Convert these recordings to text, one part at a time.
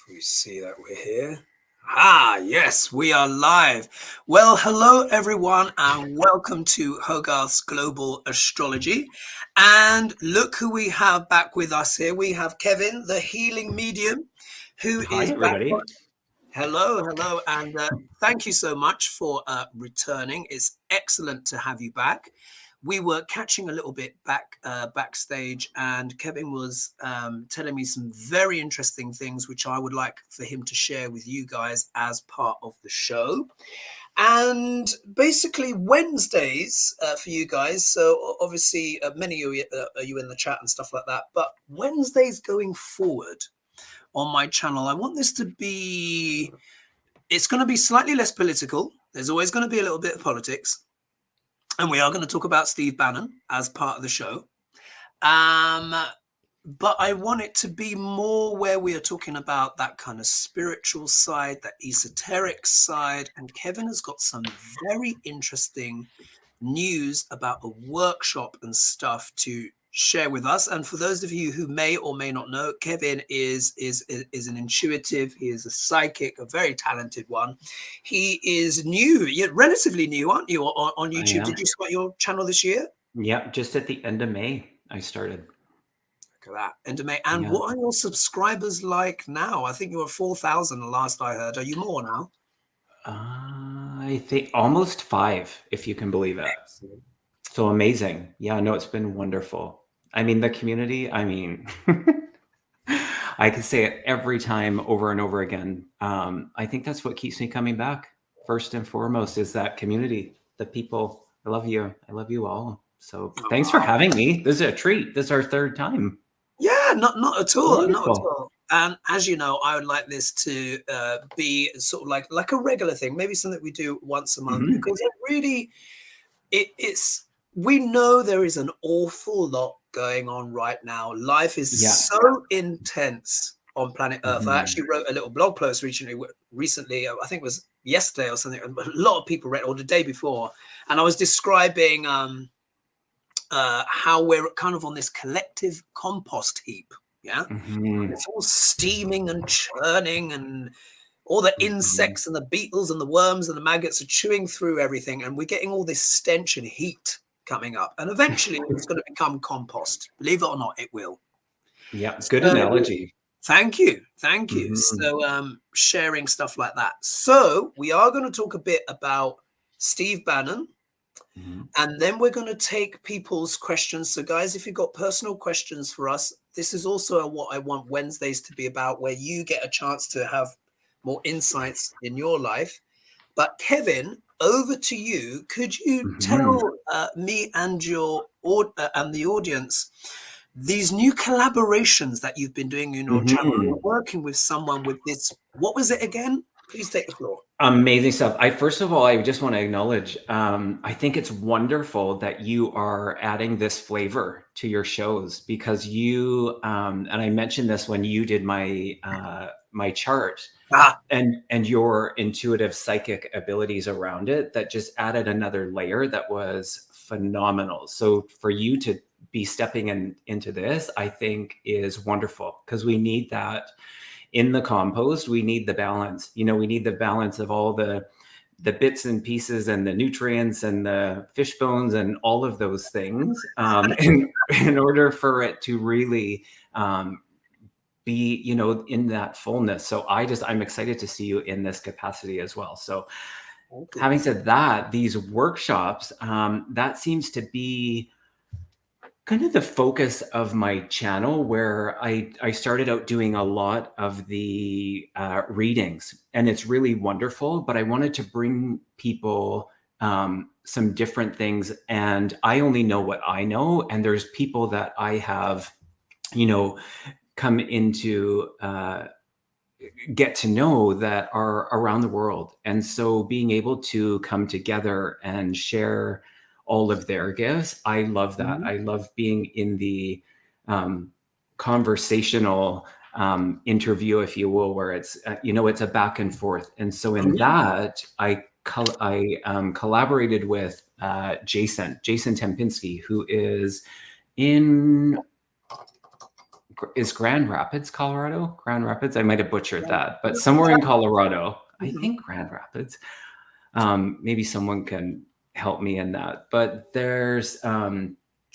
We see that we're here. Ah, yes, we are live. Well, hello everyone, and welcome to Hogarth's Global Astrology. And look who we have back with us here. We have Kevin, the healing medium, who Hi, is back. everybody. Hello, and thank you so much for returning. It's excellent to have you back. We were catching a little bit backstage, and Kevin was telling me some very interesting things, which I would like for him to share with you guys as part of the show. And basically, Wednesdays for you guys. So obviously, many of you are you in the chat and stuff like that. But Wednesdays going forward on my channel, I want this to be. It's going to be slightly less political. There's always going to be a little bit of politics. And we are going to talk about Steve Bannon as part of the show. But I want it to be more where we are talking about that kind of spiritual side, that esoteric side. And Kevin has got some very interesting news about a workshop and stuff to share with us. And for those of you who may or may not know, Kevin is an intuitive. He is a psychic, a very talented one. He is new, yet relatively new, aren't you, on YouTube? Did you start your channel this year? Yeah, just at the end of May, I started. Look at that, end of May. And what are your subscribers like now? I think you were 4,000 the last I heard. Are you more now? I think almost 5, if you can believe it. Excellent. So amazing. Yeah, no, it's been wonderful. I mean, the community, I can say it every time over and over again. I think that's what keeps me coming back. First and foremost is that community, the people. I love you. I love you all. So thanks for having me. This is a treat. This is our 3rd time. Yeah, not at all. Wonderful. Not at all. And as you know, I would like this to be sort of like a regular thing, maybe something we do once a month, because it really, it's, we know there is an awful lot going on right now. Life is so intense on planet Earth. I actually wrote a little blog post recently, I think it was yesterday or something. A lot of people read it, or the day before, and I was describing how we're kind of on this collective compost heap. Yeah, it's all steaming and churning, and all the insects and the beetles and the worms and the maggots are chewing through everything, and we're getting all this stench and heat coming up, and eventually it's going to become compost. Believe it or not, it will. Yeah, good analogy. Thank you. So sharing stuff like that. So we are going to talk a bit about Steve Bannon. And then we're going to take people's questions. So guys, if you've got personal questions for us, this is also what I want Wednesdays to be about, where you get a chance to have more insights in your life. But Kevin, over to you. Could you tell me and and the audience these new collaborations that you've been doing in your channel? You're working with someone with this. What was it again? Please take the floor. Amazing stuff. First of all, I just want to acknowledge, I think it's wonderful that you are adding this flavor to your shows, because you, and I mentioned this when you did my my chart, and your intuitive psychic abilities around it, that just added another layer that was phenomenal. So for you to be stepping into this, I think is wonderful, because we need that. In the compost, we need the balance. We need the balance of all the bits and pieces and the nutrients and the fish bones and all of those things in order for it to really be, in that fullness. So I'm excited to see you in this capacity as well. So having said that, these workshops, that seems to be kind of the focus of my channel, where I started out doing a lot of the readings, and it's really wonderful, but I wanted to bring people some different things, and I only know what I know, and there's people that I have, come into get to know that are around the world. And so being able to come together and share all of their gifts, I love that. I love being in the conversational interview, if you will, where it's it's a back and forth. And so in that, I collaborated with Jason Tempinski, who is in is Grand Rapids, Colorado? Grand Rapids? I might have butchered that, but somewhere in Colorado. I think Grand Rapids. Maybe someone can help me in that. But there's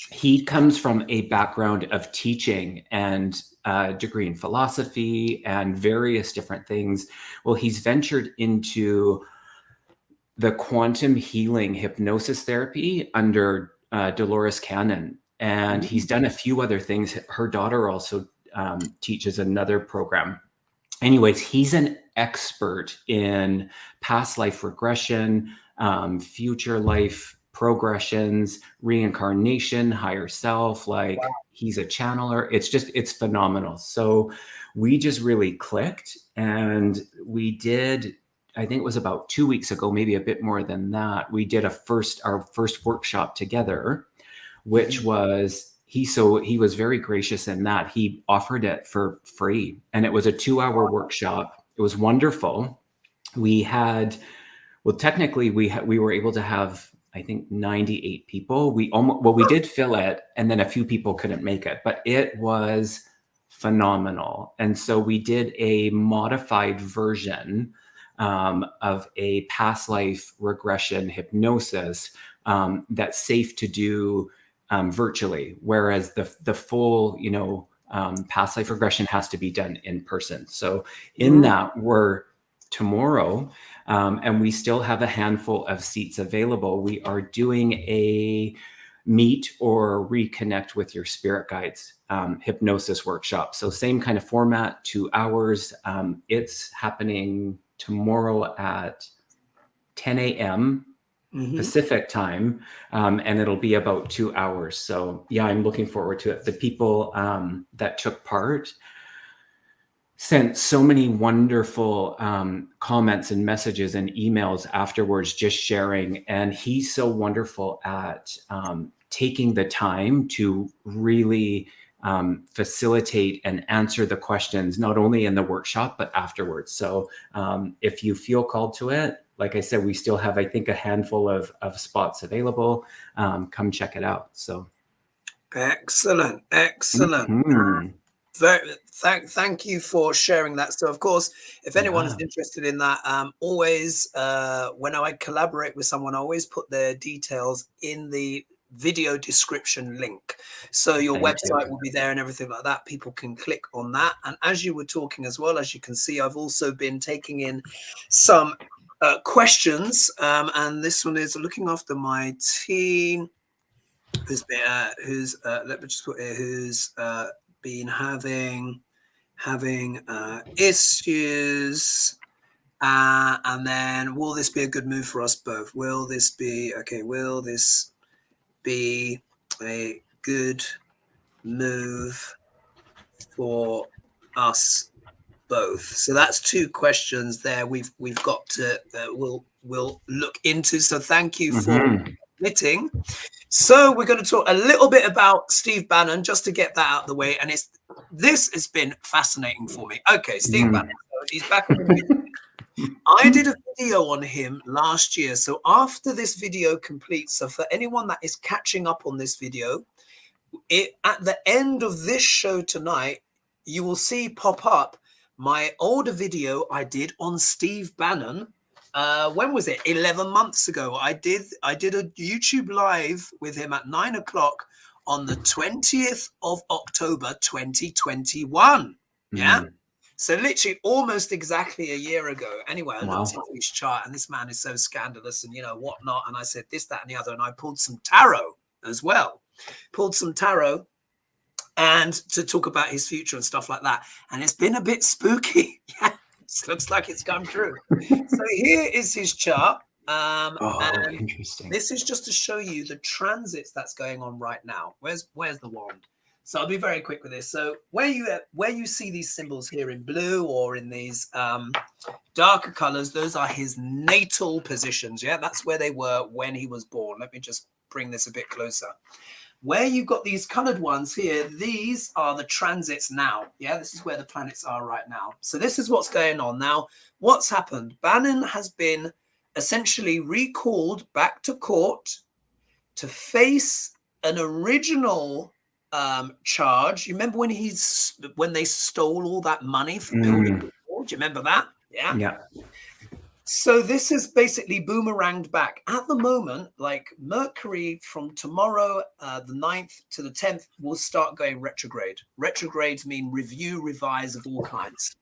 he comes from a background of teaching and a degree in philosophy and various different things. Well, he's ventured into the quantum healing hypnosis therapy under Dolores Cannon. And he's done a few other things. Her daughter also teaches another program. Anyways, he's an expert in past life regression, future life progressions, reincarnation, higher self. Like, wow. He's a channeler. It's phenomenal. So we just really clicked, and we did, I think it was about 2 weeks ago, maybe a bit more than that. We did our first workshop together, which was, he was very gracious in that he offered it for free, and it was a 2-hour workshop. It was wonderful. We had, well, technically we were able to have, I think, 98 people. We did fill it, and then a few people couldn't make it, but it was phenomenal. And so we did a modified version of a past life regression hypnosis that's safe to do virtually, whereas the full, past life regression has to be done in person. So in that, we're tomorrow, and we still have a handful of seats available. We are doing a meet or reconnect with your spirit guides hypnosis workshop. So same kind of format, 2 hours. It's happening tomorrow at 10 a.m. Pacific time, and it'll be about 2 hours. So yeah, I'm looking forward to it. The people that took part sent so many wonderful comments and messages and emails afterwards, just sharing. And he's so wonderful at taking the time to really facilitate and answer the questions, not only in the workshop, but afterwards. So if you feel called to it, like I said, we still have, I think, a handful of spots available. Come check it out. So excellent. Thank you for sharing that. So, of course, if anyone is interested in that, always when I collaborate with someone, I always put their details in the video description link. So your website will be there and everything like that. People can click on that. And as you were talking as well, as you can see, I've also been taking in some questions, and this one is looking after my team who's let me just put here, who's been having issues, and then, will this be a good move for us both? Will this be a good move for us both? So that's 2 questions there we've got to we'll look into. So thank you for admitting. So we're going to talk a little bit about Steve Bannon, just to get that out of the way. And this has been fascinating for me. Okay, Steve Bannon, so he's back on the video. I did a video on him last year. So after this video completes, so for anyone that is catching up on this video, at the end of this show tonight, you will see pop up my older video I did on Steve Bannon. When was it? 11 months ago. I did a YouTube live with him at 9 o'clock on the 20th of October 2021. Yeah. So literally almost exactly a year ago. Anyway, I looked into his chart, and this man is so scandalous and whatnot. And I said this, that, and the other. And I pulled some tarot as well. And to talk about his future and stuff like that. And it's been a bit spooky. Yeah, it looks like it's come true. So here is his chart. And interesting. This is just to show you the transits that's going on right now. Where's the wand? So I'll be very quick with this. So where you see these symbols here in blue or in these darker colors, those are his natal positions. Yeah, that's where they were when he was born. Let me just bring this a bit closer. Where you've got these colored ones here, these are the transits now. Yeah, this is where the planets are right now. So this is what's going on. Now, what's happened? Bannon has been essentially recalled back to court to face an original charge. You remember when they stole all that money for building the wall? Do you remember that? Yeah. Yeah. So this is basically boomeranged back. At the moment, like Mercury from tomorrow, the 9th to the 10th, will start going retrograde. Retrogrades mean review, revise of all kinds.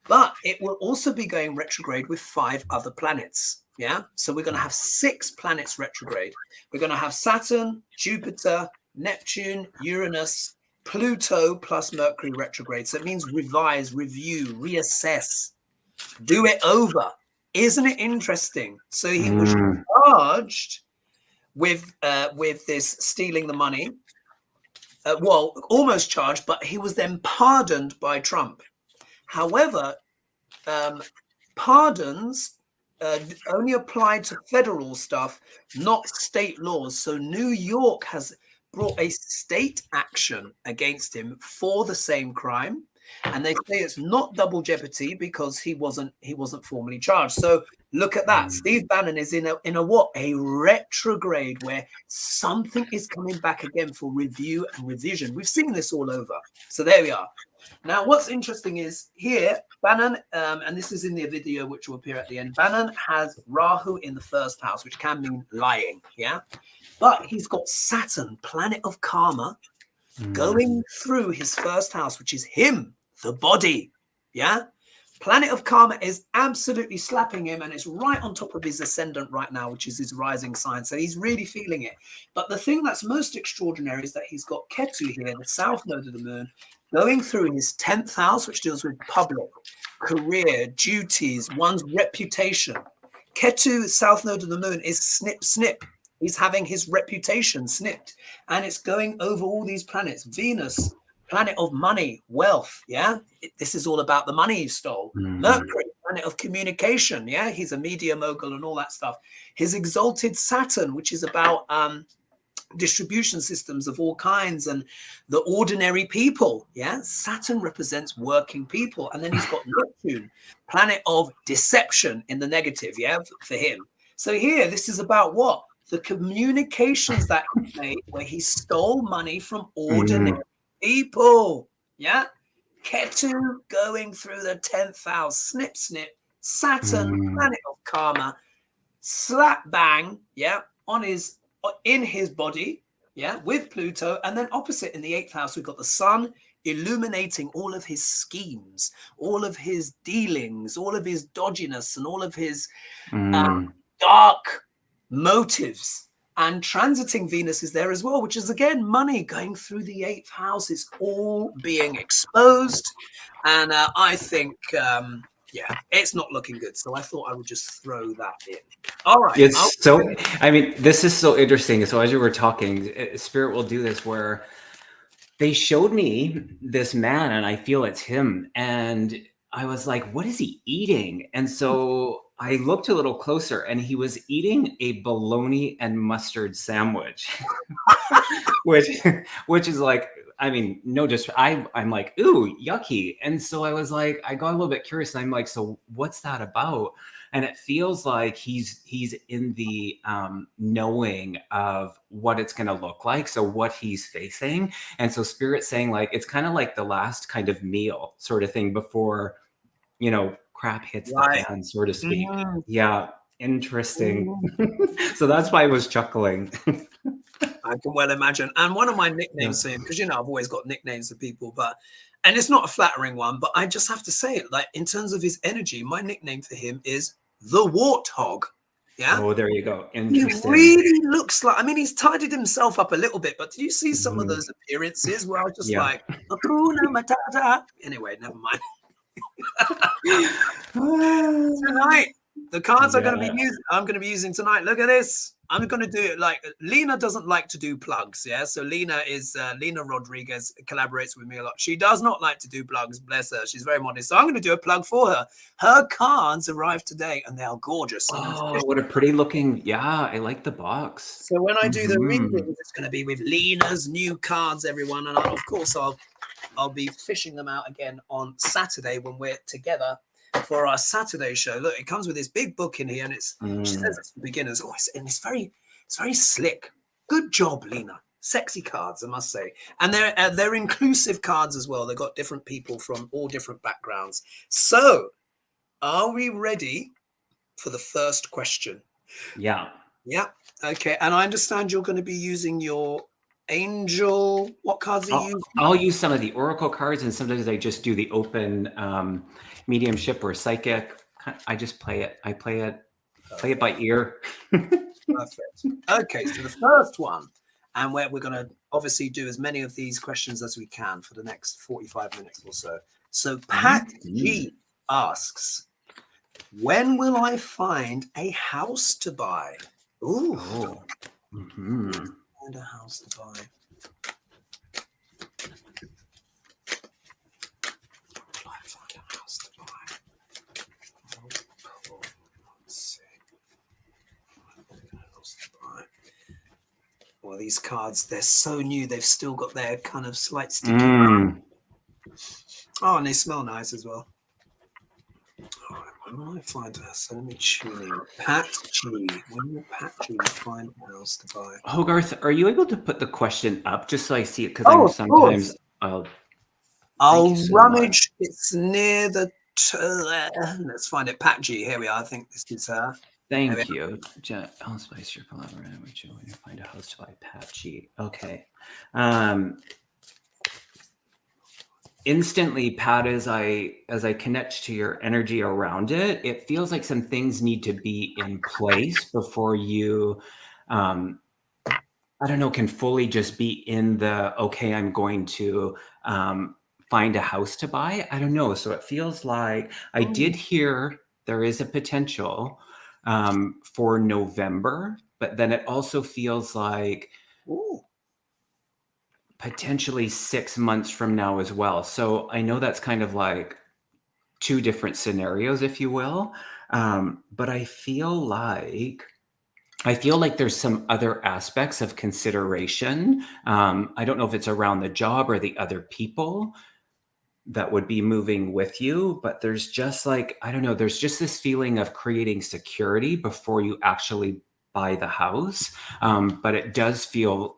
But it will also be going retrograde with 5 other planets. Yeah. So we're going to have 6 planets retrograde. We're going to have Saturn, Jupiter, Neptune, Uranus, Pluto plus Mercury retrograde. So it means revise, review, reassess, do it over. Isn't it interesting? So he was charged with this stealing the money. Well, almost charged, but he was then pardoned by Trump. However, pardons only apply to federal stuff, not state laws. So New York has brought a state action against him for the same crime, and they say it's not double jeopardy because he wasn't formally charged. So look at that. Steve Bannon is in a what? A retrograde, where something is coming back again for review and revision. We've seen this all over. So there we are. Now, what's interesting is here, Bannon, and this is in the video which will appear at the end, Bannon has Rahu in the 1st house, which can mean lying, yeah? But he's got Saturn, planet of karma, going through his 1st house, which is him, the body, yeah? Planet of karma is absolutely slapping him, and it's right on top of his ascendant right now, which is his rising sign. So he's really feeling it. But the thing that's most extraordinary is that he's got Ketu here, the south node of the moon, going through his 10th house, which deals with public, career, duties, one's reputation. Ketu, south node of the moon, is snip, snip. He's having his reputation snipped. And it's going over all these planets. Venus, planet of money, wealth, yeah? This is all about the money he stole. Mercury, planet of communication, yeah? He's a media mogul and all that stuff. His exalted Saturn, which is about distribution systems of all kinds and the ordinary people, yeah? Saturn represents working people. And then he's got Neptune, planet of deception in the negative, yeah, for him. So here, this is about what? The communications that he made, where he stole money from ordinary people, yeah? Ketu going through the 10th house, snip, snip, Saturn, planet of karma, slap bang, yeah, in his body, yeah, with Pluto, and then opposite in the 8th house, we've got the sun illuminating all of his schemes, all of his dealings, all of his dodginess, and all of his dark motives. And transiting Venus is there as well, which is, again, money going through the 8th house. It's all being exposed. And I think, yeah, it's not looking good. So I thought I would just throw that in. All right. It's so, I mean, this is so interesting. So as you were talking, Spirit will do this where they showed me this man and I feel it's him. And I was like, what is he eating? And so I looked a little closer and he was eating a bologna and mustard sandwich, which is like, I mean, no, just I'm like, ooh, yucky. And so I was like, I got a little bit curious. And I'm like, so what's that about? And it feels like he's in the knowing of what it's going to look like. So what he's facing. And so Spirit's saying like, it's kind of like the last kind of meal sort of thing before, you know, crap hits the fan, so to speak. Yeah. Interesting. So that's why I was chuckling. I can well imagine. And one of my nicknames to him, because, you know, I've always got nicknames for people, and it's not a flattering one, but I just have to say it, like, in terms of his energy, my nickname for him is the Warthog. Yeah. Oh, there you go. Interesting. He really looks like, I mean, he's tidied himself up a little bit, but did you see some of those appearances where I was just like, Hakuna Matata? Anyway, never mind. Tonight, the cards I'm going to be using tonight. Look at this. I'm going to do it like Lena doesn't like to do plugs. Yeah. So Lena Rodriguez collaborates with me a lot. She does not like to do plugs. Bless her. She's very modest. So I'm going to do a plug for her. Her cards arrived today and they are gorgeous. Oh, what a pretty looking. Yeah. I like the box. So when I do the reading, it's going to be with Lena's new cards, everyone. And of course, I'll be fishing them out again on Saturday when we're together for our Saturday show. Look, it comes with this big book in here, and she says it's for beginners. Oh, it's very slick. Good job, Lena. Sexy cards, I must say. And they're inclusive cards as well. They've got different people from all different backgrounds. So, are we ready for the first question? Yeah. Yeah. Okay. And I understand you're going to be using your angel. What cards are you using? I'll use some of the oracle cards, and sometimes I just do the open mediumship or psychic. I just play it. I play it by ear. Perfect. Okay. So the first one, and we're going to obviously do as many of these questions as we can for the next 45 minutes or so. So Pat G asks, when will I find a house to buy? Ooh. Oh. Find a house to buy. Well, these cards, they're so new. They've still got their kind of slight sticky. Oh, and they smell nice as well. All right, when will I find a house? So let me tune in. Pat G. When will Pat G find a house to buy? Hogarth, are you able to put the question up just so I see it? Because sometimes I'll rummage. It's near the. Let's find it. Pat G. Here we are. I think this is her. Thank you. I'll spice your collaborator. Which you find a house to buy, Pat G. Okay. Instantly, Pat, as I connect to your energy around it, it feels like some things need to be in place before you, I don't know, can fully just be in the, okay, I'm going to find a house to buy. I don't know. So it feels like I did hear there is a potential for November, but then it also feels like potentially 6 months from now as well. So I know that's kind of like two different scenarios, if you will. But I feel like there's some other aspects of consideration. I don't know if it's around the job or the other people that would be moving with you, but there's just like, I don't know, there's just this feeling of creating security before you actually buy the house. But it does feel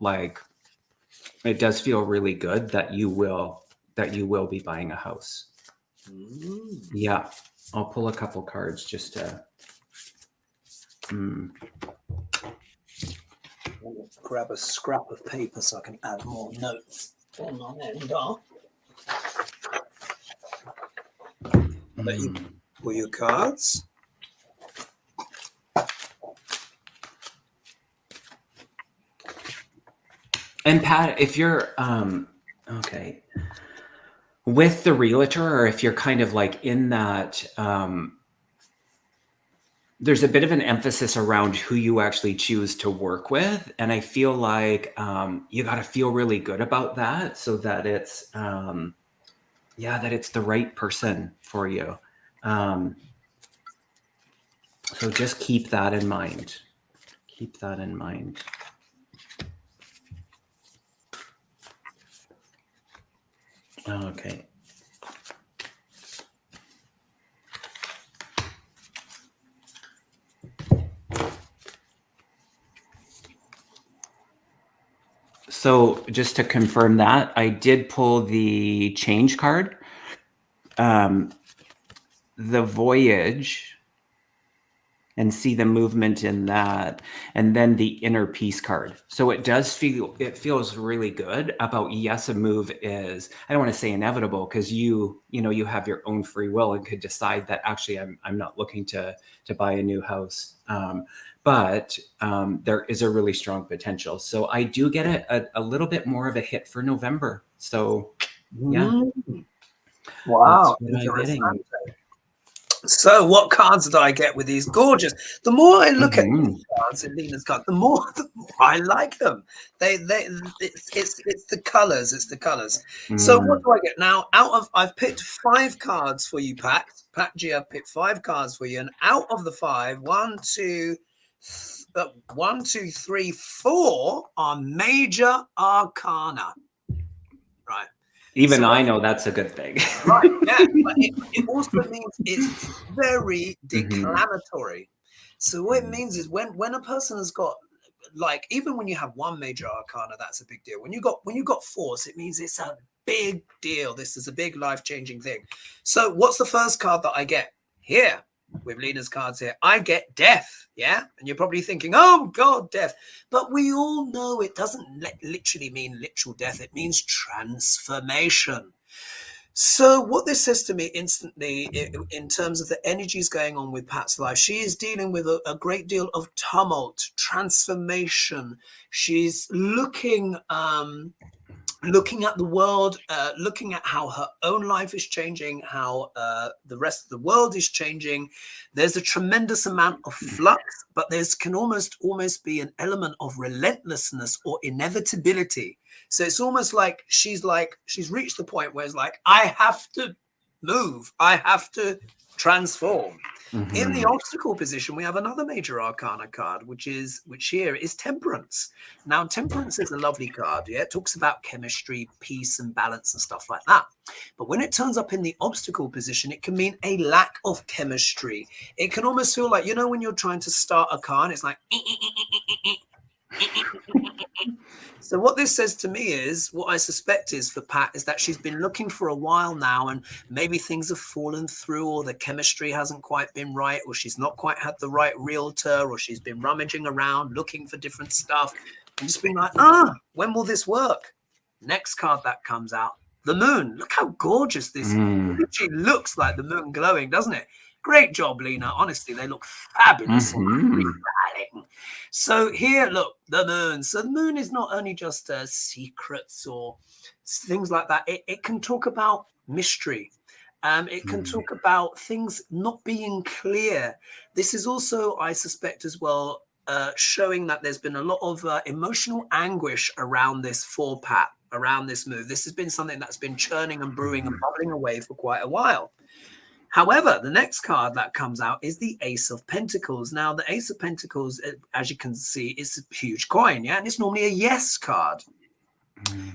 really good that you will be buying a house. Yeah. I'll pull a couple cards just to grab a scrap of paper so I can add more notes on my end. You pull your cards. And Pat, if you're okay with the realtor, or if you're kind of like in that, there's a bit of an emphasis around who you actually choose to work with, and I feel like you got to feel really good about that, so that it's that it's the right person for you. So just keep that in mind. Keep that in mind. Okay. So just to confirm that, I did pull the change card, the voyage, and see the movement in that, and then the inner peace card. So it feels really good about, yes, a move is, I don't want to say inevitable, because you have your own free will and could decide that actually I'm not looking to buy a new house. But there is a really strong potential. So I do get a little bit more of a hit for November. So yeah. Wow. So what cards did I get with these? Gorgeous. The more I look at these cards in Lena's card, the more I like them. It's the colors. It's the colors. So what do I get now? I've picked 5 cards for you, Pat. Pat G, I've picked 5 cards for you, and out of the 5, 1, 2, 3, 4 are major arcana. Right. Even I know that's a good thing. Right, yeah. But it also means it's very declamatory. So what it means is when a person has got like even when you have one major arcana, that's a big deal. When you got force, it means it's a big deal. This is a big life-changing thing. So what's the first card that I get here with Lena's cards here? I get death. Yeah. And you're probably thinking, oh God, death. But we all know it doesn't literally mean literal death. It means transformation. So what this says to me instantly in terms of the energies going on with Pat's life, she is dealing with a great deal of tumult, transformation. She's looking at the world, looking at how her own life is changing, how the rest of the world is changing. There's a tremendous amount of flux, but there's can almost be an element of relentlessness or inevitability. So it's almost like she's reached the point where it's like, I have to move, I have to transform. Mm-hmm. In the obstacle position, we have another major arcana card, which here is temperance. Now, temperance is a lovely card. Yeah, it talks about chemistry, peace, and balance and stuff like that. But when it turns up in the obstacle position, it can mean a lack of chemistry. It can almost feel like, you know, when you're trying to start a car and it's like, so what this says to me is, what I suspect is for Pat is that she's been looking for a while now, and maybe things have fallen through, or the chemistry hasn't quite been right, or she's not quite had the right realtor, or she's been rummaging around looking for different stuff and just been like, when will this work? Next card that comes out, the moon. Look how gorgeous this she looks, like the moon glowing, doesn't it? Great job, Lena. Honestly, they look fabulous. So here, look, the moon. So the moon is not only just secrets or things like that. It can talk about mystery. It can talk about things not being clear. This is also, I suspect as well, showing that there's been a lot of emotional anguish around this for Pat, around this move. This has been something that's been churning and brewing and bubbling away for quite a while. However, the next card that comes out is the Ace of Pentacles. Now, the Ace of Pentacles, as you can see, is a huge coin, yeah? And it's normally a yes card.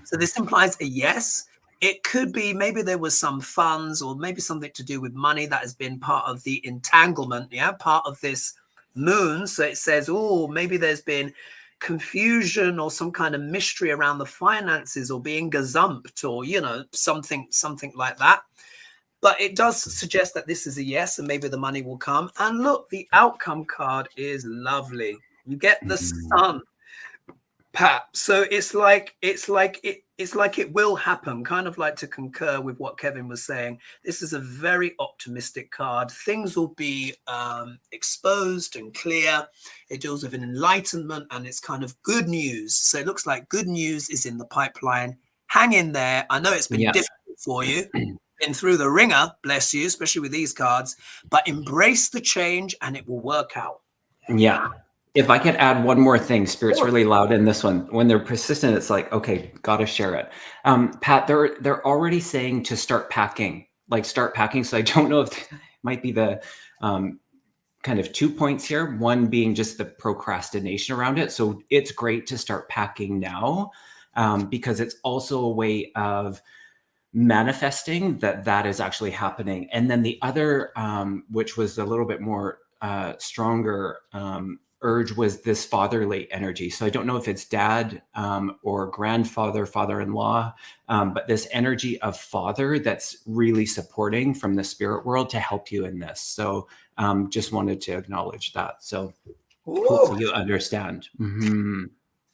So this implies a yes. It could be maybe there was some funds or maybe something to do with money that has been part of the entanglement, yeah? Part of this moon. So it says, oh, maybe there's been confusion or some kind of mystery around the finances or being gazumped or, you know, something like that. But it does suggest that this is a yes, and maybe the money will come. And look, the outcome card is lovely. You get the sun, Pat. So it's like it will happen. Kind of like to concur with what Kevin was saying. This is a very optimistic card. Things will be exposed and clear. It deals with an enlightenment, and it's kind of good news. So it looks like good news is in the pipeline. Hang in there. I know it's been difficult for you. Been through the ringer, bless you, especially with these cards, but embrace the change and it will work out. Yeah. If I could add one more thing, Spirit's really loud in this one. When they're persistent, it's like, okay, got to share it. Pat, they're already saying to start packing, So I don't know if it might be the kind of 2 points here. One being just the procrastination around it. So it's great to start packing now because it's also a way of manifesting that is actually happening. And then the other, which was a little bit more stronger urge, was this fatherly energy. So I don't know if it's dad or grandfather, father-in-law, but this energy of father that's really supporting from the spirit world to help you in this. So just wanted to acknowledge that. So hopefully you understand.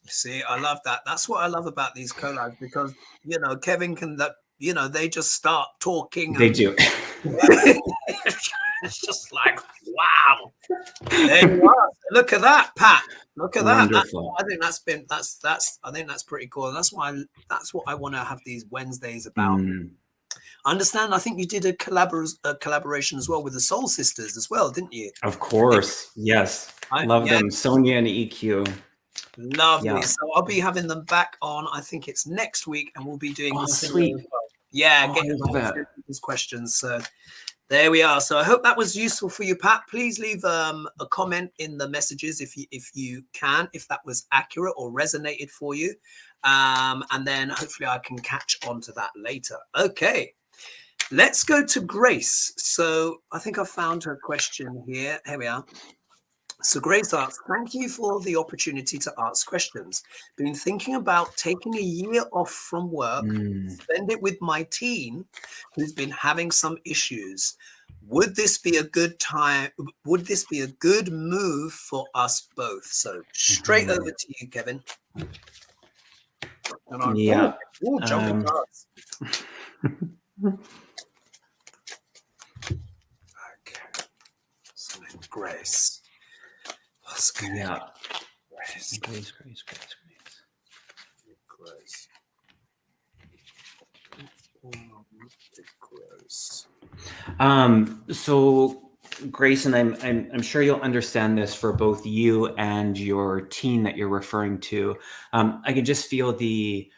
See, I love that. That's what I love about these collabs, because, you know, Kevin can, you know, they just start talking. They do. It's just like, wow. There you are. Look at that, Pat. Look at that. I think I think that's pretty cool. And that's what I want to have these Wednesdays about. Understand, I think you did a collaboration as well with the Soul Sisters as well, didn't you? Of course. Yes. Love them. Sonia and EQ. Lovely. Yeah. So I'll be having them back on, I think it's next week, and we'll be doing sweet. Well. Yeah, getting these questions. So there we are. So I hope that was useful for you, Pat. Please leave a comment in the messages if you can, if that was accurate or resonated for you. And then hopefully I can catch on to that later. Okay. Let's go to Grace. So I think I found her question here. Here we are. So Grace asks, thank you for the opportunity to ask questions. Been thinking about taking a year off from work, spend it with my teen who's been having some issues. Would this be a good time? Would this be a good move for us both? So straight over to you, Kevin. And I'm Yeah. jumping cards. Okay. So Grace. What's good? Yeah. Grace. Grace. So Grace, and I'm sure you'll understand this for both you and your teen that you're referring to. I can just feel the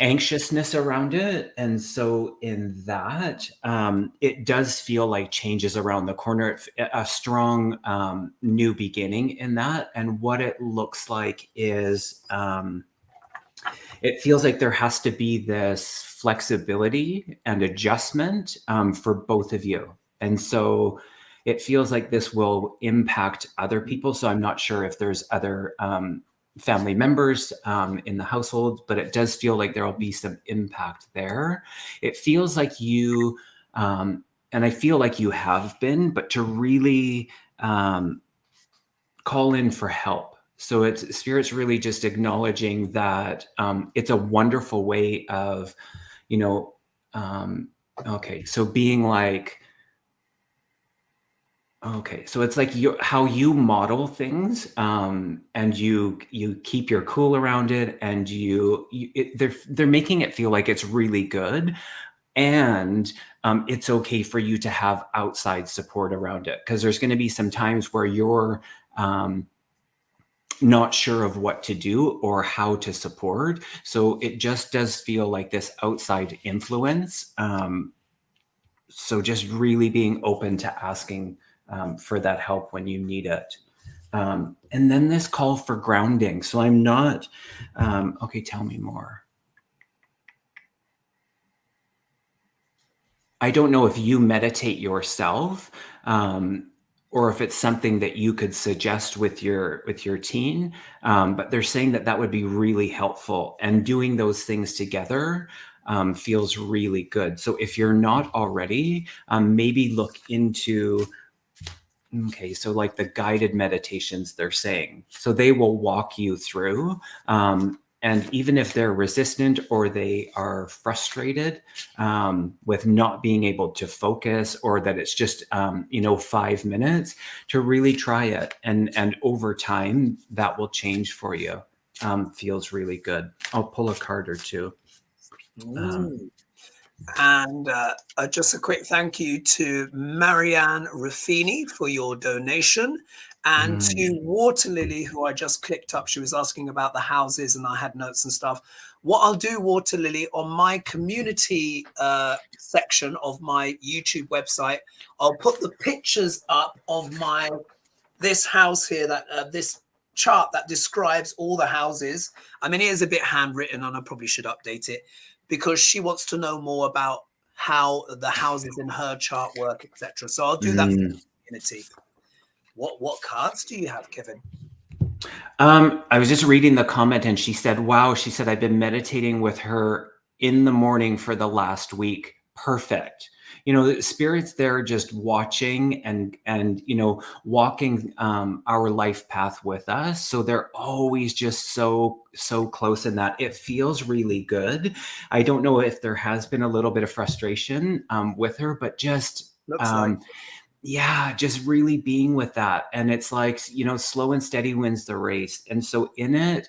anxiousness around it, and so in that, it does feel like changes around the corner, a strong new beginning in that, and what it looks like is. It feels like there has to be this flexibility and adjustment for both of you. And so it feels like this will impact other people. So I'm not sure if there's other family members in the household, but it does feel like there will be some impact there. It feels like you, and I feel like you have been, but to really call in for help. So it's Spirit's really just acknowledging that it's a wonderful way of, okay, so being like, okay, so it's like how you model things, and you keep your cool around it, and they're making it feel like it's really good, and it's okay for you to have outside support around it, because there's going to be some times where you're not sure of what to do or how to support. So it just does feel like this outside influence. So just really being open to asking for that help when you need it. And then this call for grounding. So I'm not, okay, tell me more. I don't know if you meditate yourself, or if it's something that you could suggest with your teen, but they're saying that would be really helpful, and doing those things together feels really good. So if you're not already, maybe look into, okay, so like the guided meditations they're saying. So they will walk you through, and even if they're resistant or they are frustrated with not being able to focus, or that it's just 5 minutes, to really try it, and over time that will change for you. Feels really good. I'll pull a card or two. And just a quick thank you to Marianne Ruffini for your donation, and to Water Lily, who I just clicked up. She was asking about the houses, and I had notes and stuff. What I'll do, Water Lily, on my community section of my YouTube website, I'll put the pictures up of this house here, that this chart that describes all the houses. I mean, it is a bit handwritten, and I probably should update it, because she wants to know more about how the houses in her chart work, etc. So I'll do that for the community. What cards do you have, Kevin? I was just reading the comment, and she said, wow, she said, I've been meditating with her in the morning for the last week. Perfect. Spirit's there just watching and walking our life path with us. So they're always just so close in that. It feels really good. I don't know if there has been a little bit of frustration with her, but just yeah, just really being with that. And it's like, slow and steady wins the race. And so in it,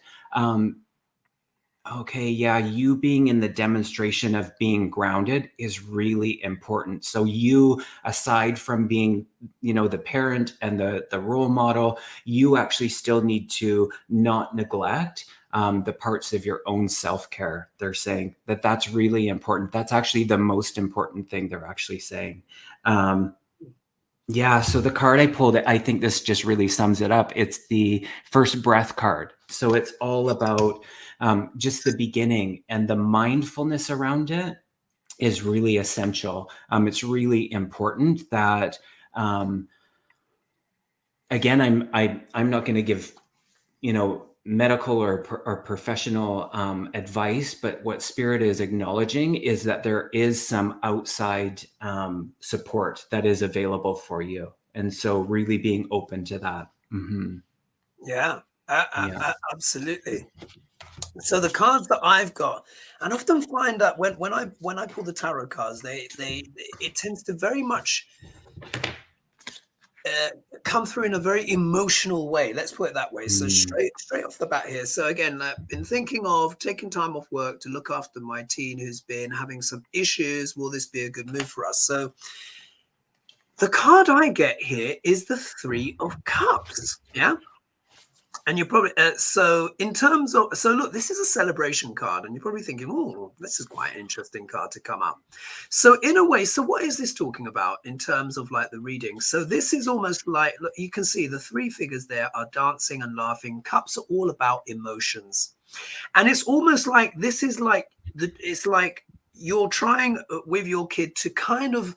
okay, yeah, you being in the demonstration of being grounded is really important. So you, aside from being, the parent and the role model, you actually still need to not neglect the parts of your own self-care. They're saying that's really important. That's actually the most important thing they're actually saying. Yeah, so the card I pulled, I think this just really sums it up. It's the first breath card. So it's all about just the beginning, and the mindfulness around it is really essential. It's really important that, and again, I'm not going to give, medical or professional advice, but what Spirit is acknowledging is that there is some outside support that is available for you. And so really being open to that. Mm-hmm. Yeah, Yeah. absolutely. So the cards that I've got, and often find that when I pull the tarot cards, it tends to very much come through in a very emotional way. Let's put it that way. So straight off the bat here. So again, I've been thinking of taking time off work to look after my teen who's been having some issues. Will this be a good move for us? So the card I get here is the Three of Cups. Yeah. And you're probably so in terms of, so look, this is a celebration card, and you're probably thinking, oh, this is quite an interesting card to come up. So in a way, so what is this talking about in terms of like the reading? So this is almost like, look, you can see the three figures there are dancing and laughing. Cups are all about emotions, and it's almost like this is like it's like you're trying with your kid to kind of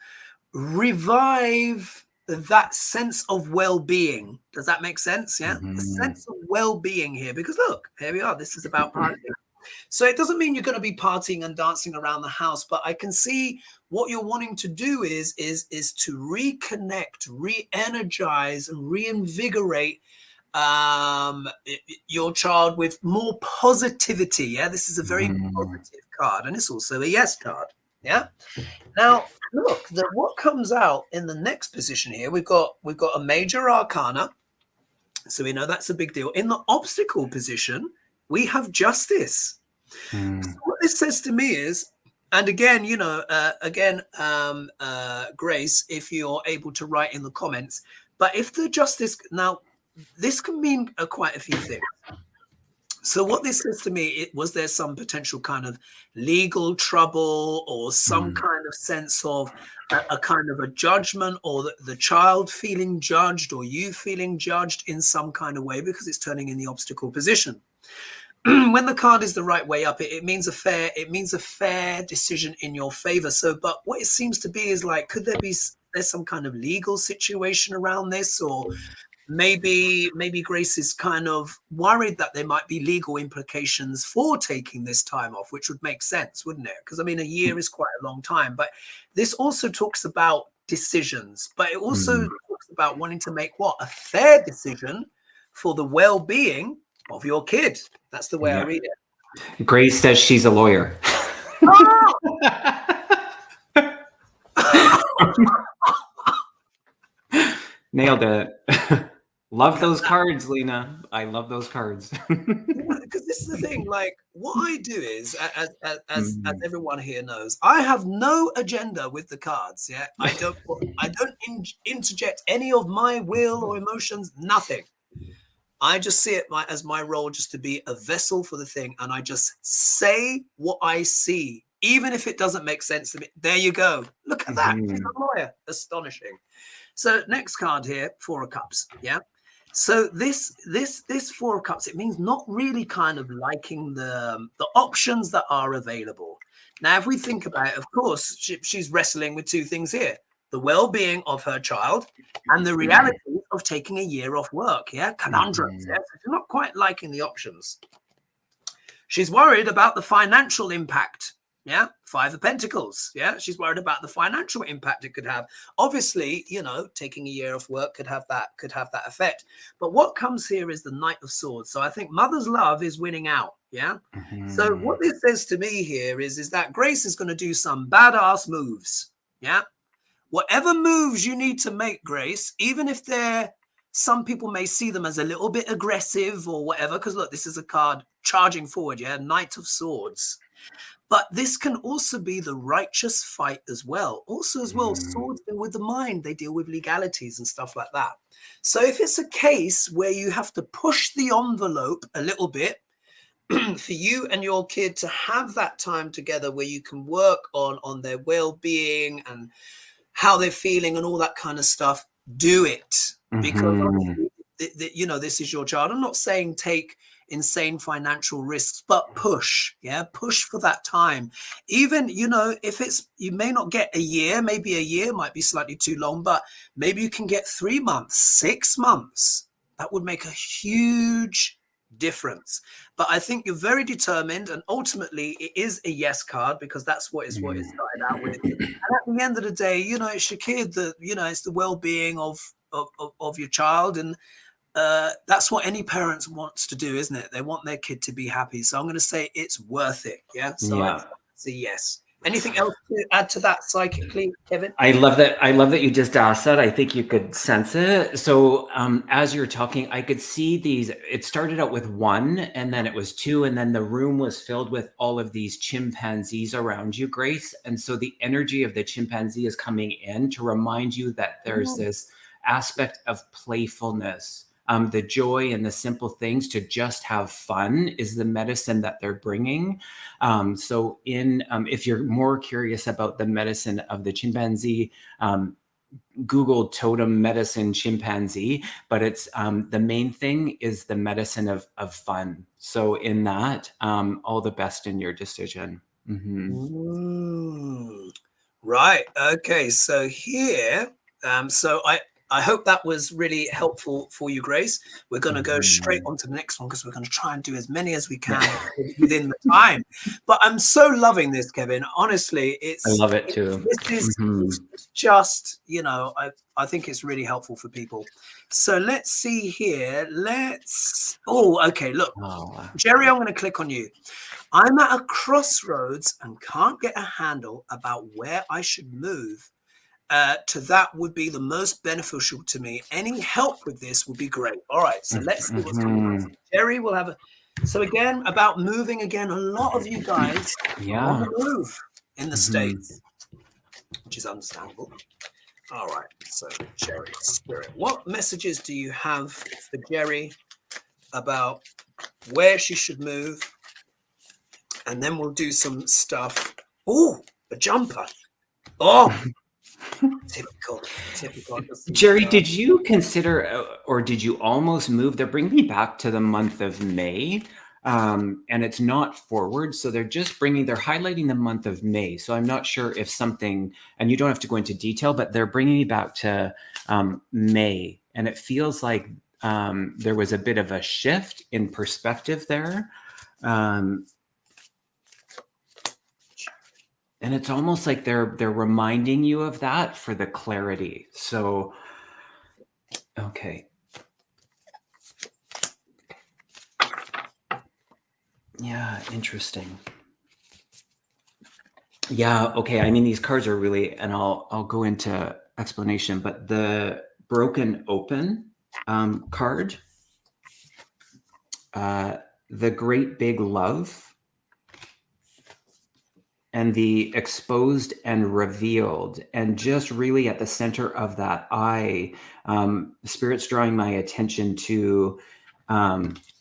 revive that sense of well-being. Does that make sense? Yeah, the sense of well-being here, because look, here we are, this is about partying. So it doesn't mean you're going to be partying and dancing around the house, but I can see what you're wanting to do is to reconnect, re-energize, and reinvigorate your child with more positivity. Yeah, this is a very positive card, and it's also a yes card. Yeah. Now, look, what comes out in the next position here, we've got a major arcana. So we know that's a big deal. In the obstacle position, we have justice. So what this says to me is, and again, Grace, if you're able to write in the comments, but if the justice, now, this can mean quite a few things. So what this says to me, was there some potential kind of legal trouble or some kind of sense of a kind of a judgment, or the child feeling judged or you feeling judged in some kind of way because it's turning in the obstacle position. When the card is the right way up, it means a fair decision in your favor. So, but what it seems to be is like, could there's some kind of legal situation around this, or maybe Grace is kind of worried that there might be legal implications for taking this time off, which would make sense, wouldn't it? Because I mean, a year is quite a long time. But this also talks about decisions, but it also talks about wanting to make a fair decision for the well-being of your kid. That's the way I read it. Grace says she's a lawyer. Nailed it. Love those cards, Lena. I love those cards. Because this is the thing, like what I do is, as everyone here knows, I have no agenda with the cards. Yeah, I don't interject any of my will or emotions, nothing. I just see it as my role just to be a vessel for the thing, and I just say what I see, even if it doesn't make sense to me. There you go. Look at that. She's a lawyer. Astonishing. So next card here, Four of Cups. Yeah. So this Four of Cups, it means not really kind of liking the options that are available. Now, if we think about it, of course, she's wrestling with two things here: the well-being of her child and the reality of taking a year off work. Yeah, conundrums. Yeah? So she's not quite liking the options. She's worried about the financial impact. Yeah, Five of Pentacles. Yeah, she's worried about the financial impact it could have. Obviously, taking a year off work could have that effect. But what comes here is the Knight of Swords. So I think mother's love is winning out. Yeah. So what this says to me here is that Grace is going to do some badass moves. Yeah. Whatever moves you need to make, Grace, even if some people may see them as a little bit aggressive or whatever, because look, this is a card charging forward. Yeah, Knight of Swords. But this can also be the righteous fight as well. Swords deal with the mind. They deal with legalities and stuff like that. So if it's a case where you have to push the envelope a little bit for you and your kid to have that time together where you can work on their well-being and how they're feeling and all that kind of stuff, do it. Because you know, this is your child. I'm not saying take insane financial risks, but push, push for that time. Even, you know, if it's, you may not get a year, maybe a year might be slightly too long, but maybe you can get 3 months, 6 months. That would make a huge difference. But I think you're very determined, and ultimately it is a yes card, because that's what it started out with. And at the end of the day, you know, it's your kid, that, you know, it's the well-being of your child, and that's what any parent wants to do, isn't it? They want their kid to be happy. So I'm going to say it's worth it. So Yeah. I'd say yes. Anything else to add to that psychically, Kevin? I love that you just asked that. I think you could sense it. So as you're talking, I could see these. It started out with 1, and then it was 2, and then the room was filled with all of these chimpanzees around you, Grace. And so the energy of the chimpanzee is coming in to remind you that there's this aspect of playfulness. The joy and the simple things, to just have fun, is the medicine that they're bringing. So if you're more curious about the medicine of the chimpanzee, Google totem medicine chimpanzee, but it's the main thing is the medicine of fun. So in that, all the best in your decision. Right. Okay. So here, so I hope that was really helpful for you, Grace. We're going to go straight on to the next one, because we're going to try and do as many as we can within the time. But I'm so loving this, Kevin. Honestly, I love it too. This is just, you know, I think it's really helpful for people. So let's see here. Okay, look. Jerry, I'm going to click on you. I'm at a crossroads and can't get a handle about where I should move. To that would be the most beneficial to me. Any help with this would be great. All right, so let's see what's going on. Jerry will have so again, about moving again, a lot of you guys want to move in the States, which is understandable. All right, so Jerry, Spirit, what messages do you have for Jerry about where she should move? And then we'll do some stuff. Oh, a jumper. Oh, typical. Jerry, did you consider, or did you almost move? They're bringing me back to the month of May, and it's not forward. So they're highlighting the month of May. So I'm not sure if something, and you don't have to go into detail, but they're bringing me back to May. And it feels like there was a bit of a shift in perspective there. And it's almost like they're reminding you of that for the clarity. So, okay. Yeah, interesting. Yeah, okay. I mean, these cards are really, and I'll go into explanation, but the broken open card, the great big love, and the exposed and revealed, and just really at the center of that eye, Spirit's drawing my attention to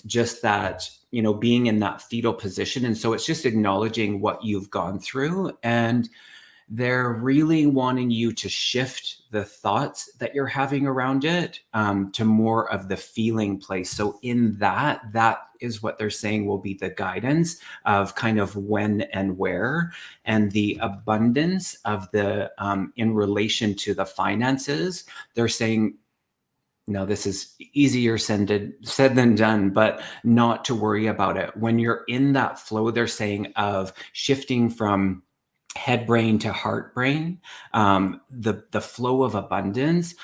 just that, you know, being in that fetal position. And so it's just acknowledging what you've gone through, and they're really wanting you to shift the thoughts that you're having around it to more of the feeling place. So in that is what they're saying will be the guidance of kind of when and where, and the abundance of the in relation to the finances. They're saying, no, this is easier said than done, but not to worry about it. When you're in that flow, they're saying, of shifting from head brain to heart brain, the flow of abundance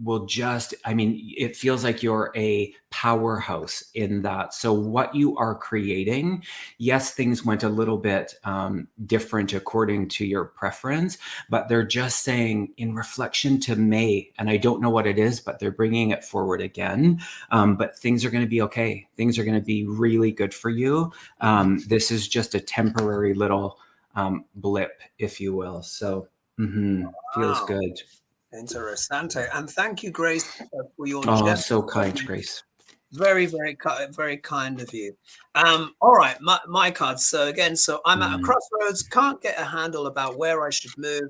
will just, I mean, it feels like you're a powerhouse in that. So what you are creating, yes, things went a little bit different according to your preference, but they're just saying in reflection to May, and I don't know what it is, but they're bringing it forward again. But things are going to be okay. Things are going to be really good for you. This is just a temporary little blip, if you will. So feels good. Interessante. And thank you, Grace, for your so kind, Grace. Very, very, very kind of you. All right, my cards. So again, so I'm at a crossroads, can't get a handle about where I should move.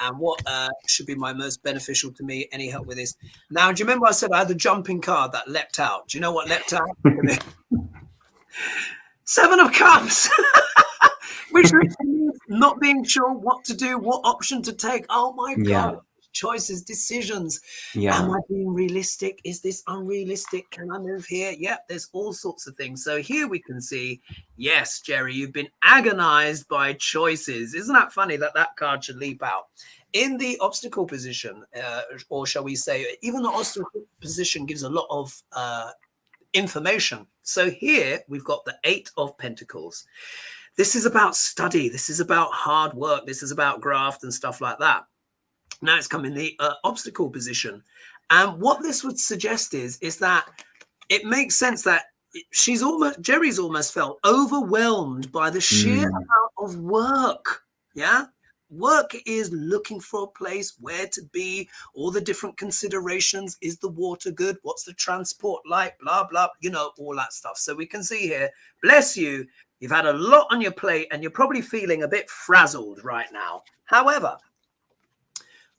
And what should be my most beneficial to me? Any help with this? Now, do you remember I said I had the jumping card that leapt out? Do you know what leapt out? Seven of Cups, which means not being sure what to do, what option to take. Oh my God, choices, decisions. Am I being realistic? Is this unrealistic? Can I move here? Yeah, there's all sorts of things. So here we can see, yes, Jerry, you've been agonized by choices. Isn't that funny that that card should leap out? In the obstacle position, or shall we say, even the obstacle position gives a lot of information. So here we've got the 8 of Pentacles. This is about study. This is about hard work. This is about graft and stuff like that. Now it's come in the obstacle position. And what this would suggest is that it makes sense that Jerry's almost felt overwhelmed by the sheer amount of work. Yeah. Work is looking for a place where to be, all the different considerations. Is the water good? What's the transport like? Blah, blah, all that stuff. So we can see here, bless you, you've had a lot on your plate and you're probably feeling a bit frazzled right now. However,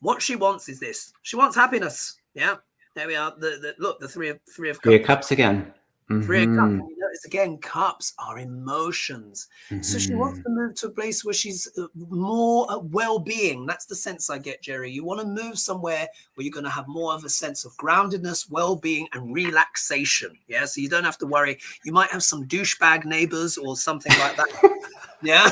what she wants is this. She wants happiness. Yeah, there we are. Look, the three of cups. 3 of Cups again. 3 of Cups. And you notice again, cups are emotions. So she wants to move to a place where she's more well-being. That's the sense I get, Jerry. You want to move somewhere where you're going to have more of a sense of groundedness, well-being, and relaxation. Yeah, so you don't have to worry. You might have some douchebag neighbors or something like that. Yeah,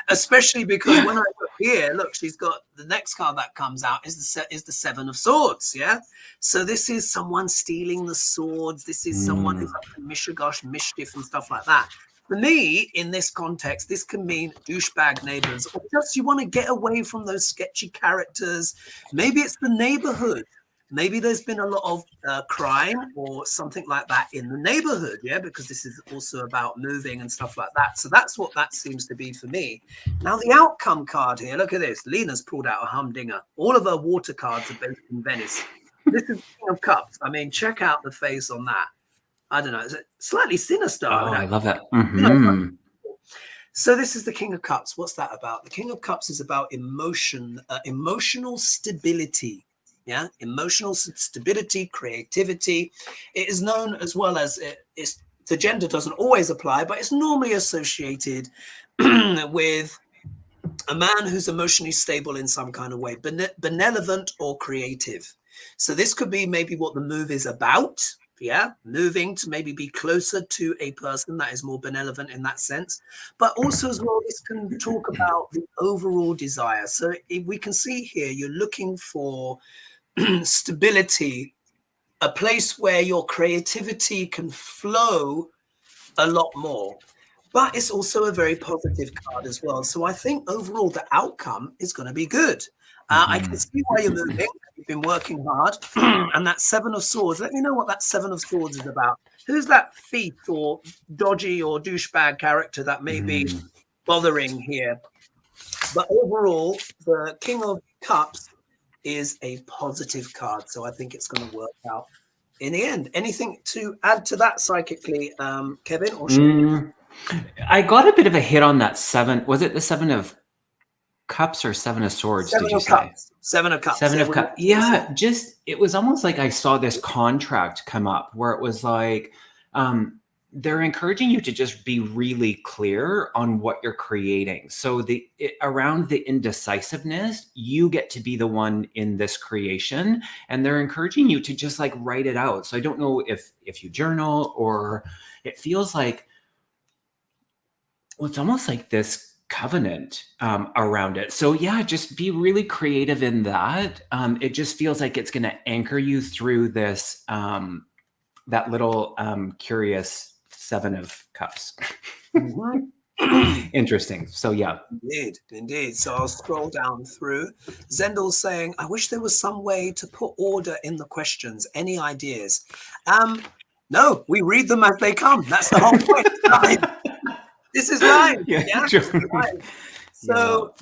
especially because when I look here, look, she's got the next card that comes out is the 7 of Swords. Yeah, so this is someone stealing the swords. This is someone who's up to mishigosh, mischief, and stuff like that. For me, in this context, this can mean douchebag neighbors, or just you want to get away from those sketchy characters. Maybe it's the neighborhood. Maybe there's been a lot of crime or something like that in the neighborhood, yeah, because this is also about moving and stuff like that. So that's what that seems to be for me. Now, the outcome card here, look at this. Lena's pulled out a humdinger. All of her water cards are based in Venice. This is King of Cups. I mean, check out the face on that. I don't know. It's slightly sinister. Oh, I love it. So this is the King of Cups. What's that about? The King of Cups is about emotional stability. Yeah, emotional stability, creativity. It is known as well as the gender doesn't always apply, but it's normally associated with a man who's emotionally stable in some kind of way, benevolent or creative. So this could be maybe what the move is about. Yeah, moving to maybe be closer to a person that is more benevolent in that sense. But also as well, this can talk about the overall desire. So if we can see here, you're looking for stability, a place where your creativity can flow a lot more. But it's also a very positive card as well. So I think overall the outcome is going to be good. I can see why you're moving. You've been working hard. And that 7 of Swords, let me know what that 7 of Swords is about. Who's that thief or dodgy or douchebag character that may be bothering here? But overall, the King of Cups is a positive card. So I think it's going to work out in the end. Anything to add to that psychically, Kevin? Or I got a bit of a hit on that 7. Was it the 7 of Cups or 7 of Swords? 7 did you of say? Cups. 7 of Cups. 7 of Cups. Yeah, just it was almost like I saw this contract come up where it was like they're encouraging you to just be really clear on what you're creating. So around the indecisiveness, you get to be the one in this creation, and they're encouraging you to just like write it out. So I don't know if you journal, or it feels like, well, it's almost like this covenant around it. So yeah, just be really creative in that. It just feels like it's going to anchor you through this, that little curious 7 of Cups. Interesting. So yeah. Indeed. So I'll scroll down through. Zendel's saying, I wish there was some way to put order in the questions. Any ideas? No, we read them as they come. That's the whole point. This is live. Yeah. So,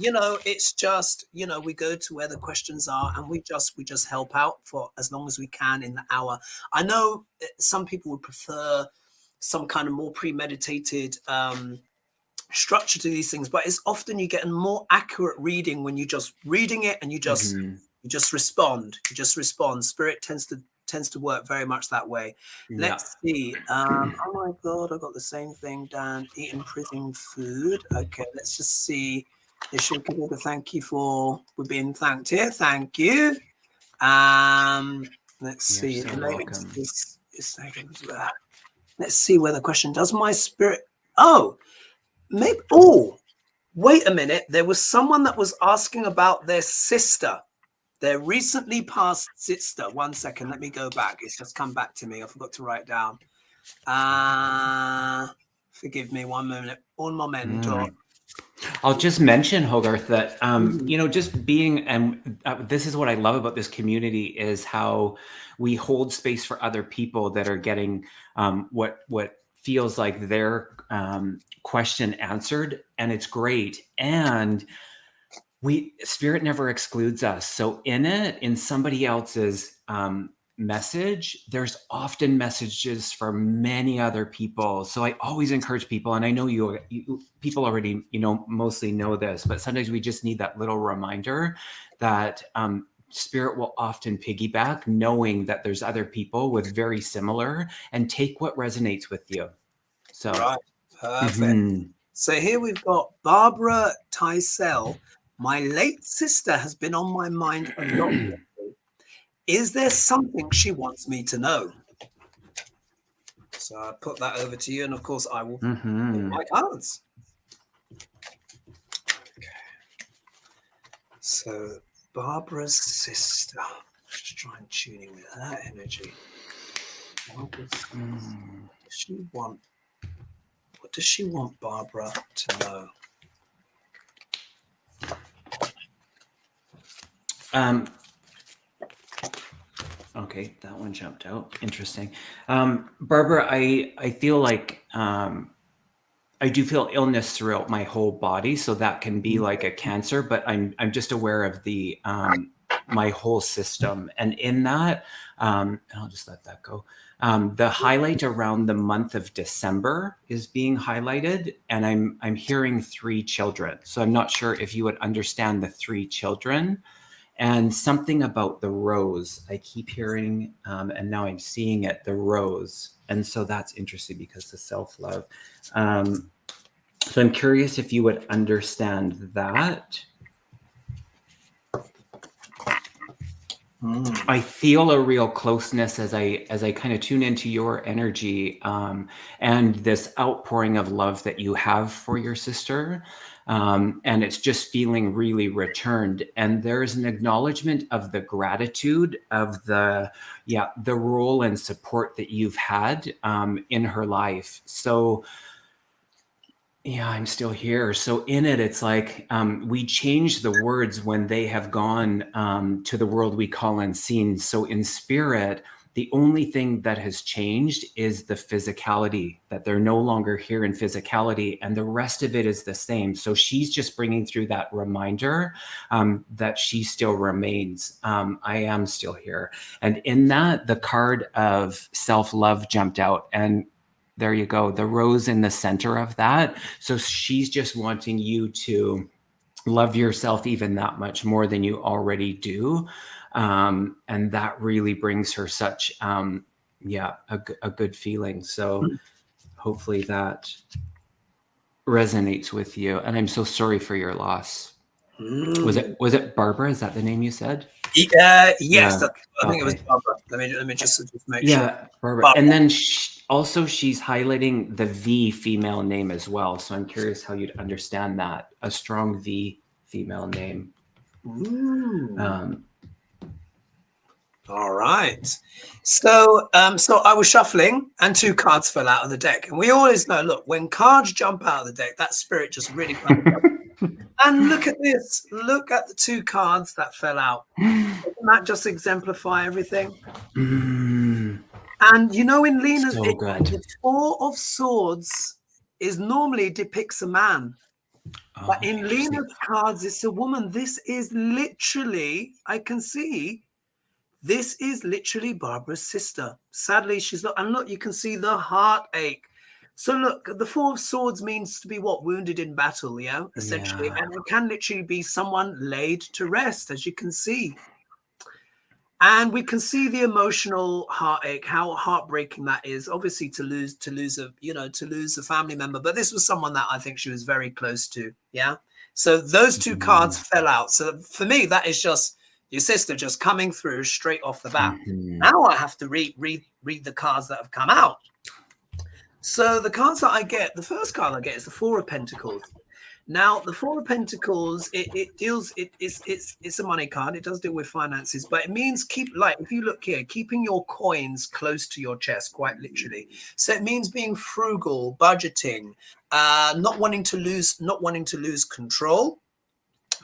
it's just, we go to where the questions are and we just help out for as long as we can in the hour. I know some people would prefer some kind of more premeditated structure to these things, but it's often you get a more accurate reading when you just reading it and you just respond. You just respond. Spirit tends to work very much that way. Yeah. Let's see. Oh my God, I got the same thing, Dan. Eating prison food. Okay, let's just see. They should give it a thank you for we're being thanked here. Thank you. Let's see. So welcome. Let's see where the question does my spirit. Oh, maybe. Oh, wait a minute. There was someone that was asking about their sister, their recently passed sister. 1 second. Let me go back. It's just come back to me. I forgot to write down. Forgive me 1 minute. Un momento. I'll just mention, Hogarth, that you know, just being, and this is what I love about this community, is how we hold space for other people that are getting what feels like their question answered, and it's great. And Spirit never excludes us. So in somebody else's message, there's often messages for many other people. So I always encourage people, and I know you people already, you know, mostly know this, but sometimes we just need that little reminder that Spirit will often piggyback, knowing that there's other people with very similar, and take what resonates with you. So right, perfect. So here we've got Barbara Tysell. My late sister has been on my mind a lot lately. Is there something she wants me to know? So I put that over to you, and of course I will put my cards. Okay. So Barbara's sister. Just try and tune in with her energy. What does she want Barbara to know? Okay, that one jumped out. Interesting. Barbara, I feel like I do feel illness throughout my whole body, so that can be like a cancer, but I'm just aware of the my whole system, and in that, and I'll just let that go. The highlight around the month of December is being highlighted, and I'm hearing 3 children. So I'm not sure if you would understand the 3 children. And something about the rose, I keep hearing, and now I'm seeing it, the rose. And so that's interesting because the self-love. So I'm curious if you would understand that. I feel a real closeness as I kind of tune into your energy, and this outpouring of love that you have for your sister. And it's just feeling really returned. And there's an acknowledgement of the gratitude of the role and support that you've had in her life. So yeah, I'm still here. So in it, it's like we change the words when they have gone to the world we call unseen. So in spirit, the only thing that has changed is the physicality, that they're no longer here in physicality, and the rest of it is the same. So she's just bringing through that reminder that she still remains. I am still here. And in that, the card of self-love jumped out, and there you go, the rose in the center of that. So she's just wanting you to love yourself even that much more than you already do. And that really brings her such, a good feeling. So hopefully that resonates with you. And I'm so sorry for your loss. Was it Barbara? Is that the name you said? Yes, yeah. I think it was Barbara. Let me just make sure. Yeah, Barbara. And then she's highlighting the V female name as well. So I'm curious how you'd understand that. A strong V female name. All right. So I was shuffling and 2 cards fell out of the deck. And we always know, look, when cards jump out of the deck, that spirit just really comes up. And look at this. Look at the 2 cards that fell out. Doesn't that just exemplify everything? And you know, in Lena's, the 4 of Swords is normally depicts a man. But in Lena's cards, it's a woman. This is literally, I can see, this is literally Barbara's sister. Sadly, she's not. And look, you can see the heartache. So look, the Four of Swords means to be what? Wounded in battle, yeah, essentially. Yeah. And it can literally be someone laid to rest, as you can see. And we can see the emotional heartache, how heartbreaking that is. Obviously, to lose a family member. But this was someone that I think she was very close to. Yeah. So those two cards fell out. So for me, that is just your sister just coming through straight off the bat. Now I have to read the cards that have come out. So the cards that I get, the first card I get is the Four of Pentacles. Now, the Four of Pentacles, it's a money card. It does deal with finances, but it means if you look here, keeping your coins close to your chest, quite literally. So it means being frugal, budgeting, not wanting to lose control,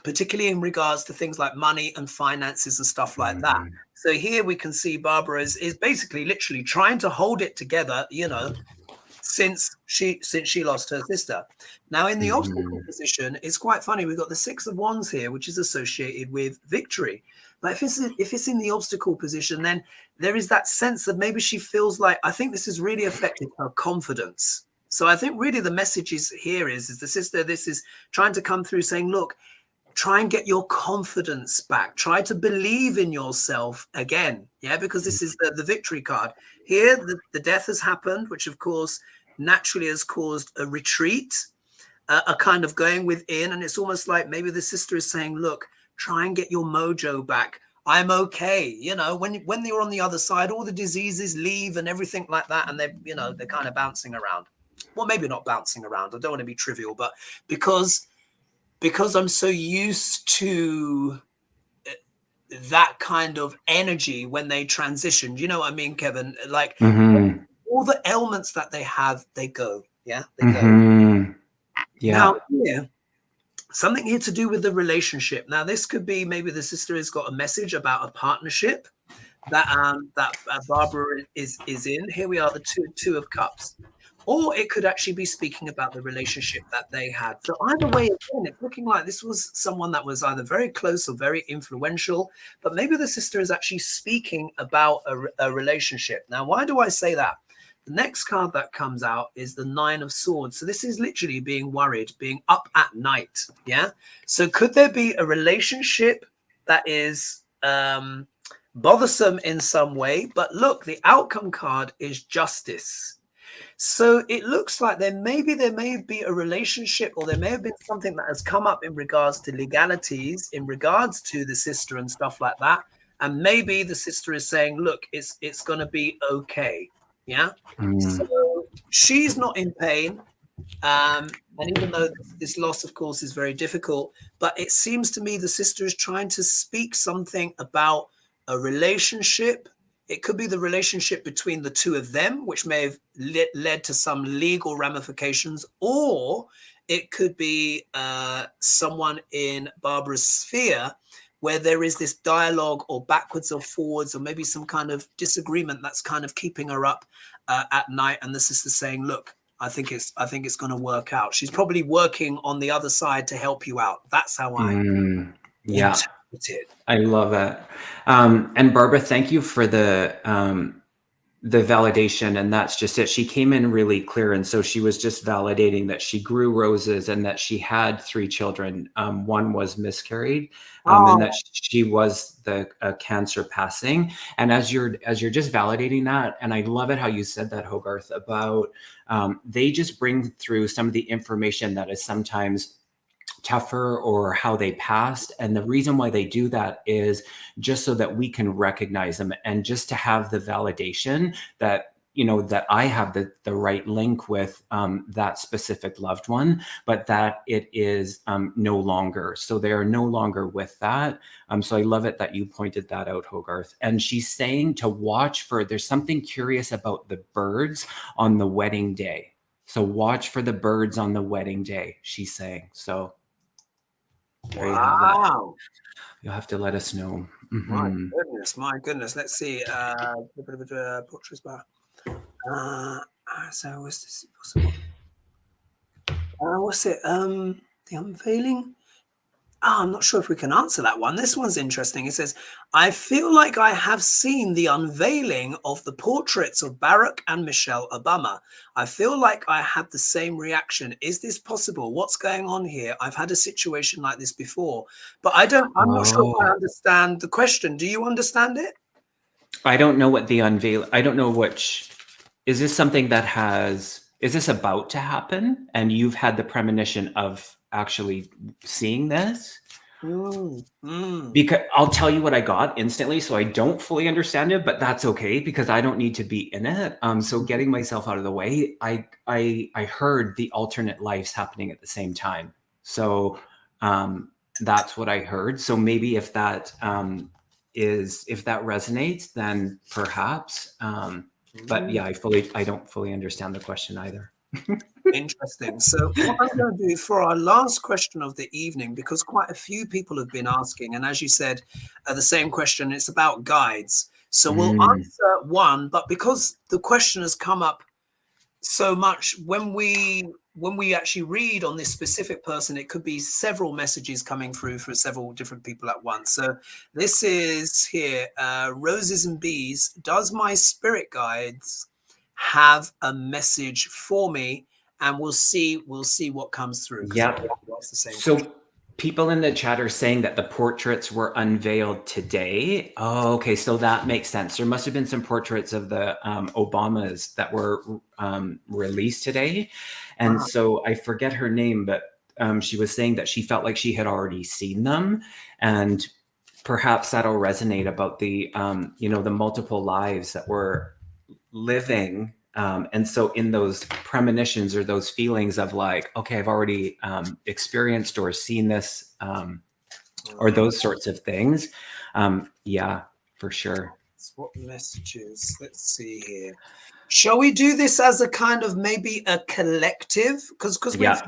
particularly in regards to things like money and finances and stuff like that. So here we can see Barbara is basically literally trying to hold it together, since she lost her sister. Now in the obstacle position, it's quite funny. We've got the Six of Wands here, which is associated with victory. But if it's in the obstacle position, then there is that sense that maybe she feels like, I think this has really affected her confidence. So I think really the message is the sister, this is trying to come through saying, look, try and get your confidence back. Try to believe in yourself again. Yeah, because this is the victory card. Here, the death has happened, which of course naturally has caused a retreat, a kind of going within. And it's almost like maybe the sister is saying, look, try and get your mojo back. I'm okay. When you're on the other side, all the diseases leave and everything like that. And they're kind of bouncing around. Well, maybe not bouncing around. I don't want to be trivial, but because I'm so used to that kind of energy when they transition. You know what I mean, Kevin? Like all the ailments that they have, they go. Yeah, they go. Yeah. Now, something here to do with the relationship. Now, this could be maybe the sister has got a message about a partnership that Barbara is in. Here we are, the two of cups. Or it could actually be speaking about the relationship that they had. So either way, again, it's looking like this was someone that was either very close or very influential, but maybe the sister is actually speaking about a relationship. Now, why do I say that? The next card that comes out is the Nine of Swords. So this is literally being worried, being up at night. Yeah. So could there be a relationship that is bothersome in some way? But look, the outcome card is Justice. So it looks like there may be a relationship, or there may have been something that has come up in regards to legalities, in regards to the sister and stuff like that. And maybe the sister is saying, look, it's going to be okay. Yeah. So she's not in pain. And even though this loss, of course, is very difficult, but it seems to me the sister is trying to speak something about a relationship. It could be the relationship between the two of them, which may have led to some legal ramifications, or it could be someone in Barbara's sphere where there is this dialogue or backwards or forwards, or maybe some kind of disagreement that's kind of keeping her up at night. And the sister's saying, look, I think it's going to work out. She's probably working on the other side to help you out. That's how I interpret it. I love that. And Barbara, thank you for the validation. And that's just it. She came in really clear. And so she was just validating that she grew roses and that she had 3 children. One was miscarried, and that she was the cancer passing. And as you're just validating that, and I love it how you said that, Hogarth, about they just bring through some of the information that is sometimes tougher or how they passed. And the reason why they do that is just so that we can recognize them, and just to have the validation that, that I have the right link with that specific loved one, but that it is no longer. So they are no longer with that. So I love it that you pointed that out, Hogarth. And she's saying to watch for, there's something curious about the birds on the wedding day. So watch for the birds on the wedding day, she's saying. So there you have that. You'll have to let us know. My goodness. Let's see. Portraits bar. So what's this? What's it? The unveiling. I'm not sure if we can answer that one. This one's interesting. It says, I feel like I have seen the unveiling of the portraits of Barack and Michelle Obama. I feel like I had the same reaction. Is this possible? What's going on here? I've had a situation like this before, but I'm not sure if I Oh, understand the question. Do you understand it? I don't know what the unveil. I don't know which. Is this something that is this about to happen? And you've had the premonition of actually seeing this? Because I'll tell you what I got instantly, so I don't fully understand it, but that's okay because I don't need to be in it. So getting myself out of the way, I heard the alternate lives happening at the same time. So that's what I heard. So maybe if that if that resonates, then perhaps. But yeah, I don't fully understand the question either. Interesting. So what I'm going to do for our last question of the evening, because quite a few people have been asking, and as you said, the same question, it's about guides. So we'll answer one, but because the question has come up so much, when we actually read on this specific person, it could be several messages coming through for several different people at once. So this is here, Roses and Bees. Does my spirit guides have a message for me? And we'll see what comes through, because Yeah. it's the same question. So people in the chat are saying that the portraits were unveiled today. Oh, okay. So that makes sense. There must have been some portraits of the Obamas that were released today. And so I forget her name, but she was saying that she felt like she had already seen them. And perhaps that'll resonate about the, the multiple lives that we're living. And so in those premonitions or those feelings of like, okay, I've already experienced or seen this or those sorts of things. Yeah, for sure. What messages? Let's see here. Shall we do this as a kind of maybe a collective? Because we've had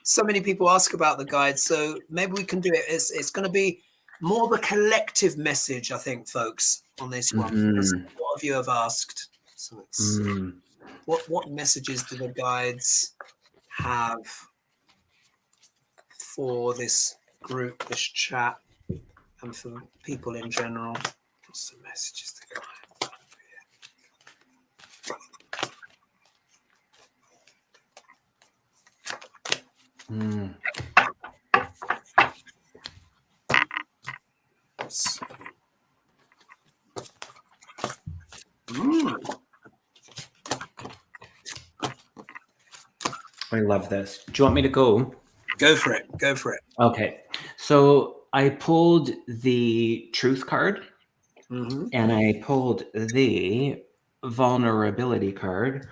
so many people ask about the guide, so maybe we can do it. It's going to be more of a collective message, I think, folks, on this one. Because a lot of you have asked. So let's see. What messages do the guides have for this group, this chat, and for people in general? What's the messages to guide? I love this. Do you want me to go? Go for it. Go for it. Okay. So I pulled the truth card and I pulled the vulnerability card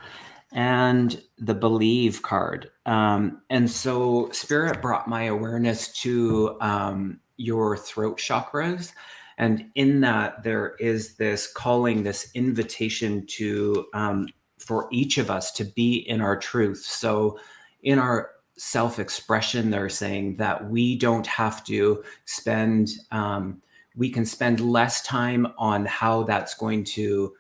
and the believe card. And so spirit brought my awareness to your throat chakras. And in that, there is this calling, this invitation to for each of us to be in our truth. So in our self-expression, they're saying that we don't have to spend, we can spend less time on how that's going to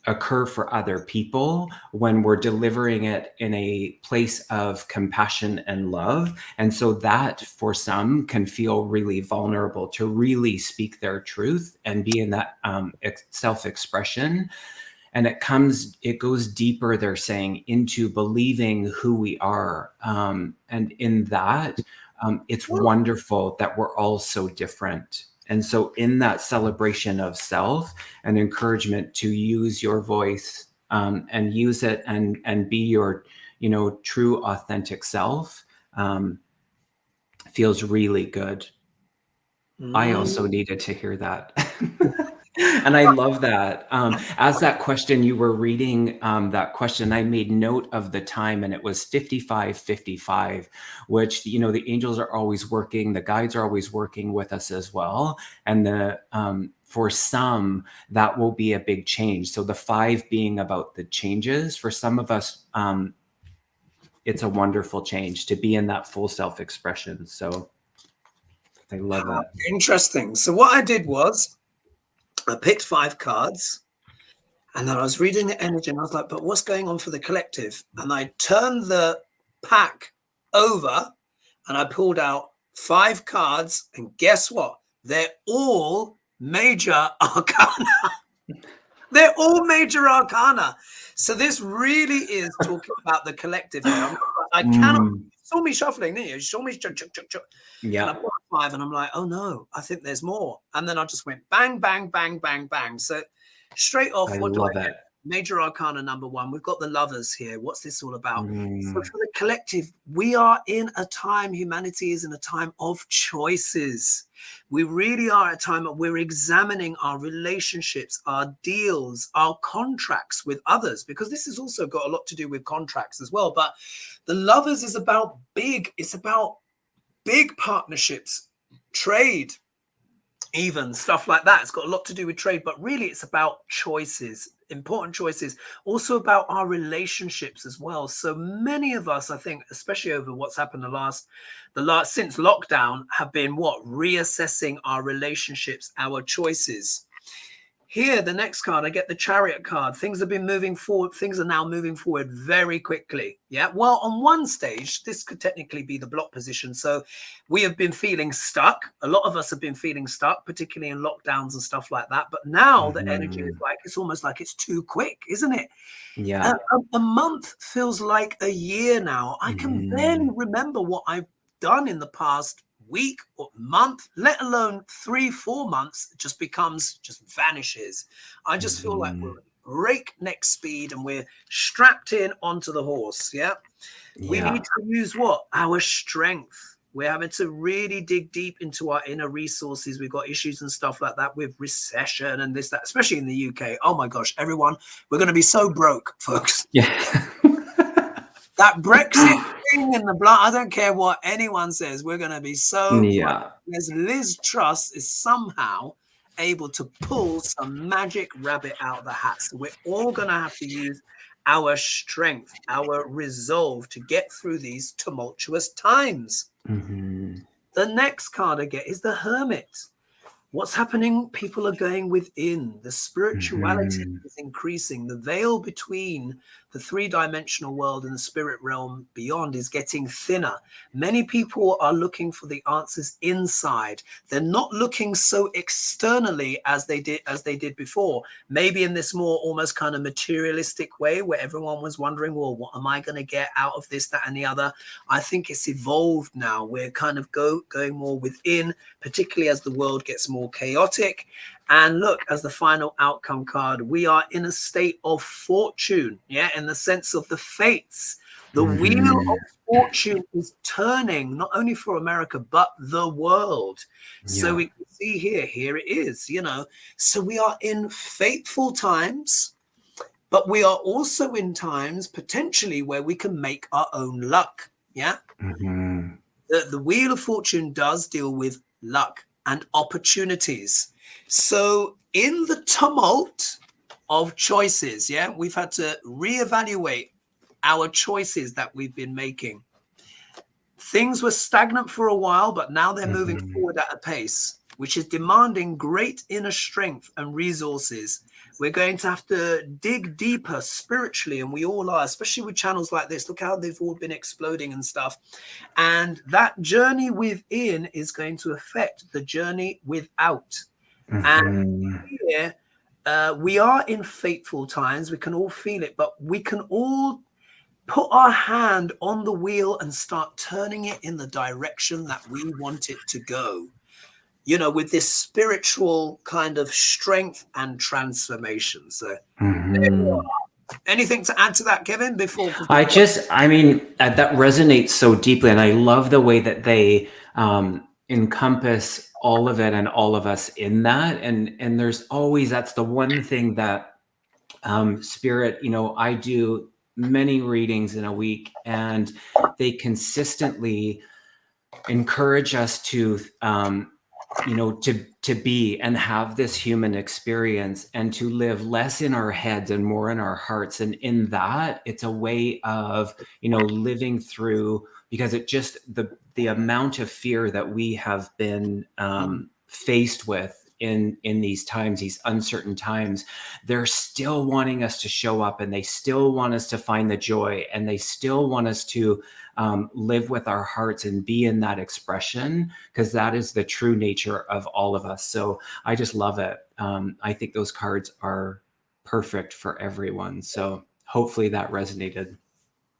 occur for other people when we're delivering it in a place of compassion and love. And so that for some can feel really vulnerable to really speak their truth and be in that self-expression. And it goes deeper, they're saying, into believing who we are. And in that, it's wonderful that we're all so different. And so in that celebration of self and encouragement to use your voice and use it and be your, true authentic self feels really good. I also needed to hear that. And I love that. As that question, you were reading that question, I made note of the time, and it was 55:55, which, the angels are always working, the guides are always working with us as well. And for some, that will be a big change. So the 5 being about the changes, for some of us, it's a wonderful change to be in that full self-expression. So I love that. Interesting. So what I did was I picked 5 cards, and then I was reading the energy, and I was like, but what's going on for the collective? And I turned the pack over, and I pulled out 5 cards, and guess what? They're all major arcana. They're all major arcana. So this really is talking about the collective here. I cannot. You saw me shuffling, didn't you? You saw me chuck. Yeah. And I put a 5, and I'm like, oh no, I think there's more. And then I just went bang, bang, bang, bang, bang. So straight off, what do I get? Major arcana number 1. We've got the Lovers here. What's this all about? So for the collective, we are in a time, humanity is in a time of choices. We really are at a time of we're examining our relationships, our deals, our contracts with others, because this has also got a lot to do with contracts as well. But the Lovers is about it's about big partnerships, trade, even stuff like that. It's got a lot to do with trade, but really it's about choices, important choices, also about our relationships as well. So many of us, I think, especially over what's happened the last since lockdown, have been reassessing our relationships, our choices. Here, the next card, I get the Chariot card. Things have been moving forward. Things are now moving forward very quickly. Yeah. Well, on one stage, this could technically be the block position. So we have been feeling stuck. A lot of us have been feeling stuck, particularly in lockdowns and stuff like that. But now the energy is it's almost like it's too quick, isn't it? Yeah. A month feels like a year now. I can barely remember what I've done in the past week or month, let alone 3-4 months. It just vanishes. I just feel like we're at breakneck speed and we're strapped in onto the horse. We need to use our strength. We're having to really dig deep into our inner resources. We've got issues and stuff like that with recession and this, that, especially in the UK. Oh my gosh, everyone, we're going to be so broke, folks. That Brexit thing in the blood, I don't care what anyone says, we're going to be so as Liz Truss is somehow able to pull some magic rabbit out of the hat. So we're all going to have to use our strength, our resolve to get through these tumultuous times. The next card I get is the Hermit. What's happening? People are going within. The spirituality is increasing. The veil between the 3-dimensional world and the spirit realm beyond is getting thinner. Many people are looking for the answers inside. They're not looking so externally as they did before. Maybe in this more almost kind of materialistic way where everyone was wondering, well, what am I going to get out of this, that, and the other? I think it's evolved now. We're kind of going more within, particularly as the world gets more chaotic. And look, as the final outcome card, we are in a state of fortune, in the sense of the fates. The wheel of fortune is turning, not only for America, but the world. So we can see here it is, So we are in fateful times, but we are also in times potentially where we can make our own luck. The wheel of fortune does deal with luck and opportunities. So in the tumult of choices, we've had to reevaluate our choices that we've been making. Things were stagnant for a while, but now they're moving forward at a pace, which is demanding great inner strength and resources. We're going to have to dig deeper spiritually, and we all are, especially with channels like this. Look how they've all been exploding and stuff. And that journey within is going to affect the journey without. And here, we are in fateful times. We can all feel it, but we can all put our hand on the wheel and start turning it in the direction that we want it to go. With this spiritual kind of strength and transformation. So anything to add to that, Kevin, before? That resonates so deeply. And I love the way that they encompass all of it and all of us in that. And there's always, that's the one thing that Spirit, I do many readings in a week, and they consistently encourage us to to be and have this human experience and to live less in our heads and more in our hearts. And in that, it's a way of, living through, because it just, the amount of fear that we have been faced with in these times, these uncertain times, they're still wanting us to show up, and they still want us to find the joy, and they still want us to live with our hearts and be in that expression, because that is the true nature of all of us. So I just love it. I think those cards are perfect for everyone. So hopefully that resonated.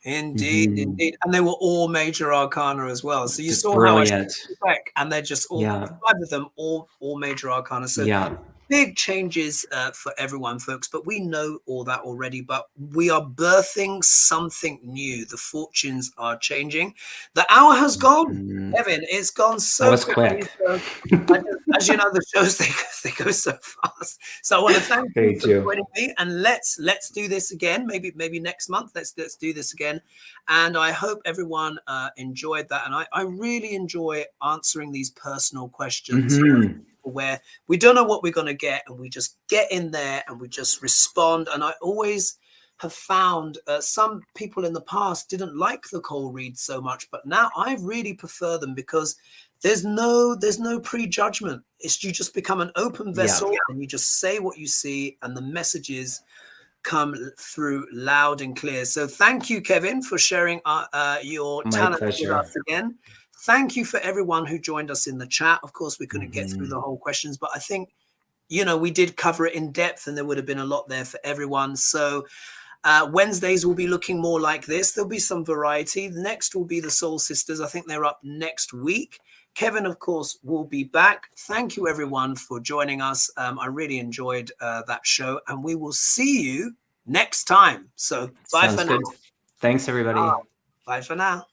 Indeed, indeed. And they were all major arcana as well. So you It's saw how I showed brilliant. the deck, and they're just all, Yeah. 5 of them, all major arcana. So Yeah. big changes for everyone, folks, but we know all that already. But we are birthing something new. The fortunes are changing. The hour has gone, Kevin. It's gone so That was quickly. quick. So as you know, the shows they go so fast. So I want to thank you Hey, for Joe. joining me, and let's do this again. Maybe next month. Let's do this again. And I hope everyone enjoyed that. And I really enjoy answering these personal questions where we don't know what we're going to get, and we just get in there and we just respond. And I always have found some people in the past didn't like the cold reads so much, but now I really prefer them, because there's no prejudgment. It's, you just become an open vessel, and you just say what you see, and the messages come through loud and clear. So thank you, Kevin, for sharing your talent with us again. Thank you for everyone who joined us in the chat. Of course, we couldn't get through the whole questions, but I think, you know, we did cover it in depth, and there would have been a lot there for everyone. So Wednesdays will be looking more like this. There'll be some variety. Next will be the Soul Sisters. I think they're up next week. Kevin, of course, will be back. Thank you, everyone, for joining us. I really enjoyed that show, and we will see you next time. So bye for now. Thanks, everybody. Bye for now.